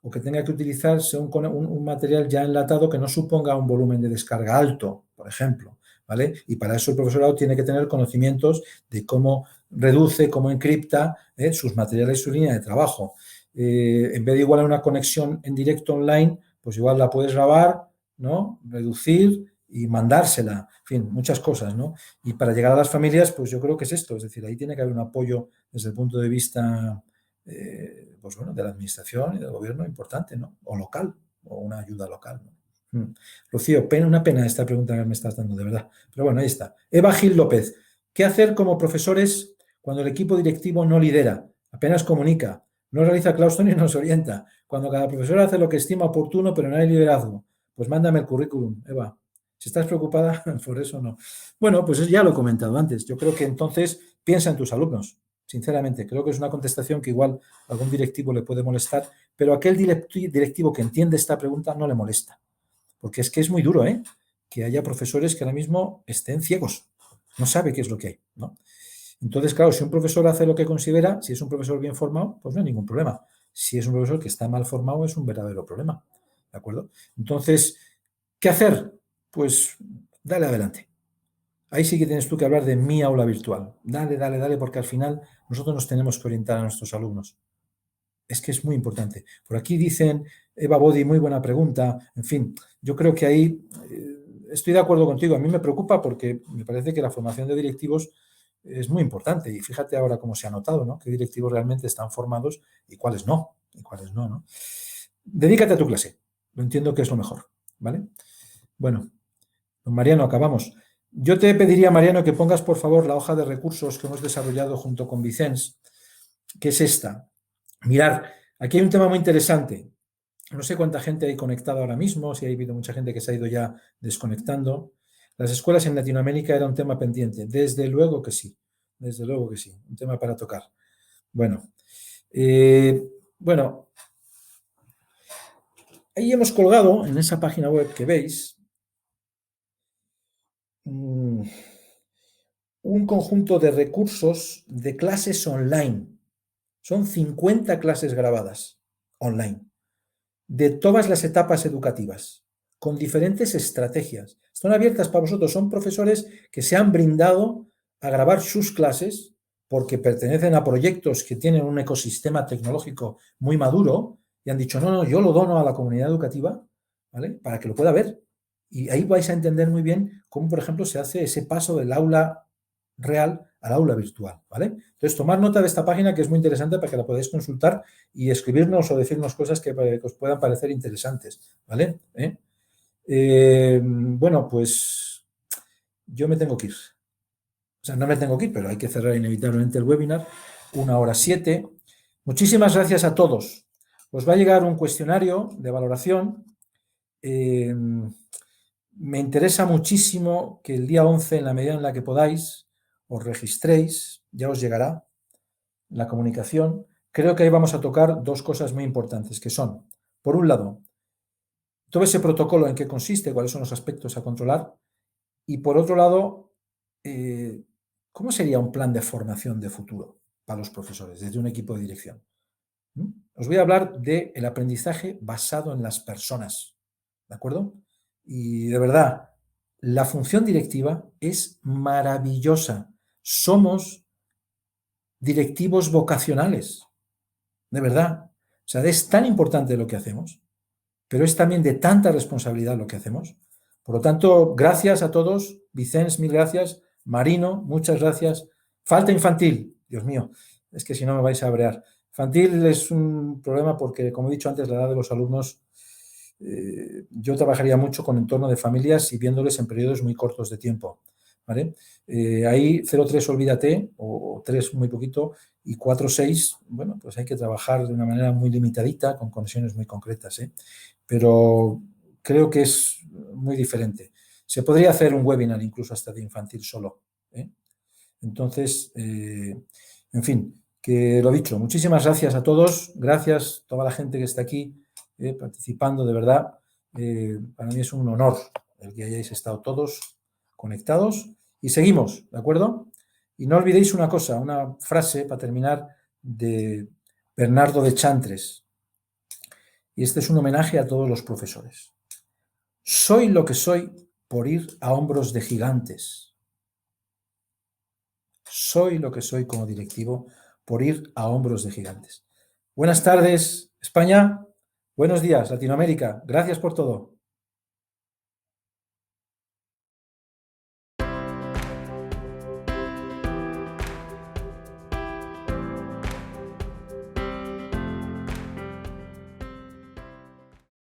Speaker 2: o que tenga que utilizar sea un material ya enlatado que no suponga un volumen de descarga alto, por ejemplo, ¿vale? Y para eso el profesorado tiene que tener conocimientos de cómo reduce, cómo encripta sus materiales y su línea de trabajo. En vez de igual una conexión en directo online, pues igual la puedes grabar, ¿no? Reducir y mandársela, en fin, muchas cosas, ¿no? Y para llegar a las familias, pues yo creo que es esto, es decir, ahí tiene que haber un apoyo desde el punto de vista pues bueno, de la administración y del gobierno importante, ¿no? O local, o una ayuda local, ¿no? Rocío, una pena esta pregunta que me estás dando, de verdad. Pero bueno, ahí está. Eva Gil López. ¿Qué hacer como profesores cuando el equipo directivo no lidera, apenas comunica, no realiza claustro ni nos orienta? Cuando cada profesor hace lo que estima oportuno, pero no hay liderazgo. Pues mándame el currículum, Eva. Si estás preocupada, por eso no. Bueno, pues ya lo he comentado antes. Yo creo que entonces piensa en tus alumnos. Sinceramente, creo que es una contestación que igual a algún directivo le puede molestar, pero a aquel directivo que entiende esta pregunta no le molesta. Porque es que es muy duro, que haya profesores que ahora mismo estén ciegos. No sabe qué es lo que hay, ¿no? Entonces, claro, si un profesor hace lo que considera, si es un profesor bien formado, pues no hay ningún problema. Si es un profesor que está mal formado, es un verdadero problema. ¿De acuerdo? Entonces, ¿qué hacer? Pues dale adelante. Ahí sí que tienes tú que hablar de mi aula virtual. Dale, porque al final nosotros nos tenemos que orientar a nuestros alumnos. Es que es muy importante. Por aquí dicen, Eva Bodi, muy buena pregunta. En fin, yo creo que ahí estoy de acuerdo contigo. A mí me preocupa porque me parece que la formación de directivos es muy importante. Y fíjate ahora cómo se ha notado, ¿no? Qué directivos realmente están formados y cuáles no. ¿No? Dedícate a tu clase. Lo entiendo que es lo mejor, ¿vale? Bueno, don Mariano, acabamos. Yo te pediría, Mariano, que pongas, por favor, la hoja de recursos que hemos desarrollado junto con Vicens, que es esta. Mirar, aquí hay un tema muy interesante. No sé cuánta gente hay conectada ahora mismo, si ha habido mucha gente que se ha ido ya desconectando. Las escuelas en Latinoamérica era un tema pendiente. Desde luego que sí. Un tema para tocar. Bueno, ahí hemos colgado en esa página web que veis un conjunto de recursos de clases online. Son 50 clases grabadas online de todas las etapas educativas, con diferentes estrategias. Están abiertas para vosotros. Son profesores que se han brindado a grabar sus clases porque pertenecen a proyectos que tienen un ecosistema tecnológico muy maduro y han dicho, no, yo lo dono a la comunidad educativa, ¿vale? Para que lo pueda ver. Y ahí vais a entender muy bien cómo, por ejemplo, se hace ese paso del aula real al aula virtual, ¿vale? Entonces, tomad nota de esta página que es muy interesante para que la podáis consultar y escribirnos o decirnos cosas que os puedan parecer interesantes, ¿vale? Bueno, pues yo me tengo que ir. O sea, no me tengo que ir, pero hay que cerrar inevitablemente el webinar. 1:07. Muchísimas gracias a todos. Os va a llegar un cuestionario de valoración. Me interesa muchísimo que el día 11, en la medida en la que podáis, os registréis, ya os llegará la comunicación. Creo que ahí vamos a tocar dos cosas muy importantes, que son, por un lado, todo ese protocolo en qué consiste, cuáles son los aspectos a controlar, y por otro lado, ¿cómo sería un plan de formación de futuro para los profesores desde un equipo de dirección? Os voy a hablar del aprendizaje basado en las personas, ¿de acuerdo? Y de verdad, la función directiva es maravillosa. Somos directivos vocacionales, de verdad. O sea, es tan importante lo que hacemos, pero es también de tanta responsabilidad lo que hacemos. Por lo tanto, gracias a todos. Vicens, mil gracias. Marino, muchas gracias. Falta infantil, Dios mío, es que si no me vais a brear. Infantil es un problema porque, como he dicho antes, la edad de los alumnos, yo trabajaría mucho con entorno de familias y viéndoles en periodos muy cortos de tiempo, ¿vale? Ahí 0,3 olvídate, o 3 muy poquito, y 4,6, bueno, pues hay que trabajar de una manera muy limitadita, con conexiones muy concretas, pero creo que es muy diferente. Se podría hacer un webinar incluso hasta de infantil solo. Entonces, en fin, que lo dicho, muchísimas gracias a todos, gracias a toda la gente que está aquí participando, de verdad. Para mí es un honor el que hayáis estado todos conectados y seguimos, ¿de acuerdo? Y no olvidéis una cosa, una frase para terminar de Bernardo de Chantres. Y este es un homenaje a todos los profesores. Soy lo que soy por ir a hombros de gigantes. Soy lo que soy como directivo por ir a hombros de gigantes. Buenas tardes, España. Buenos días, Latinoamérica. Gracias por todo.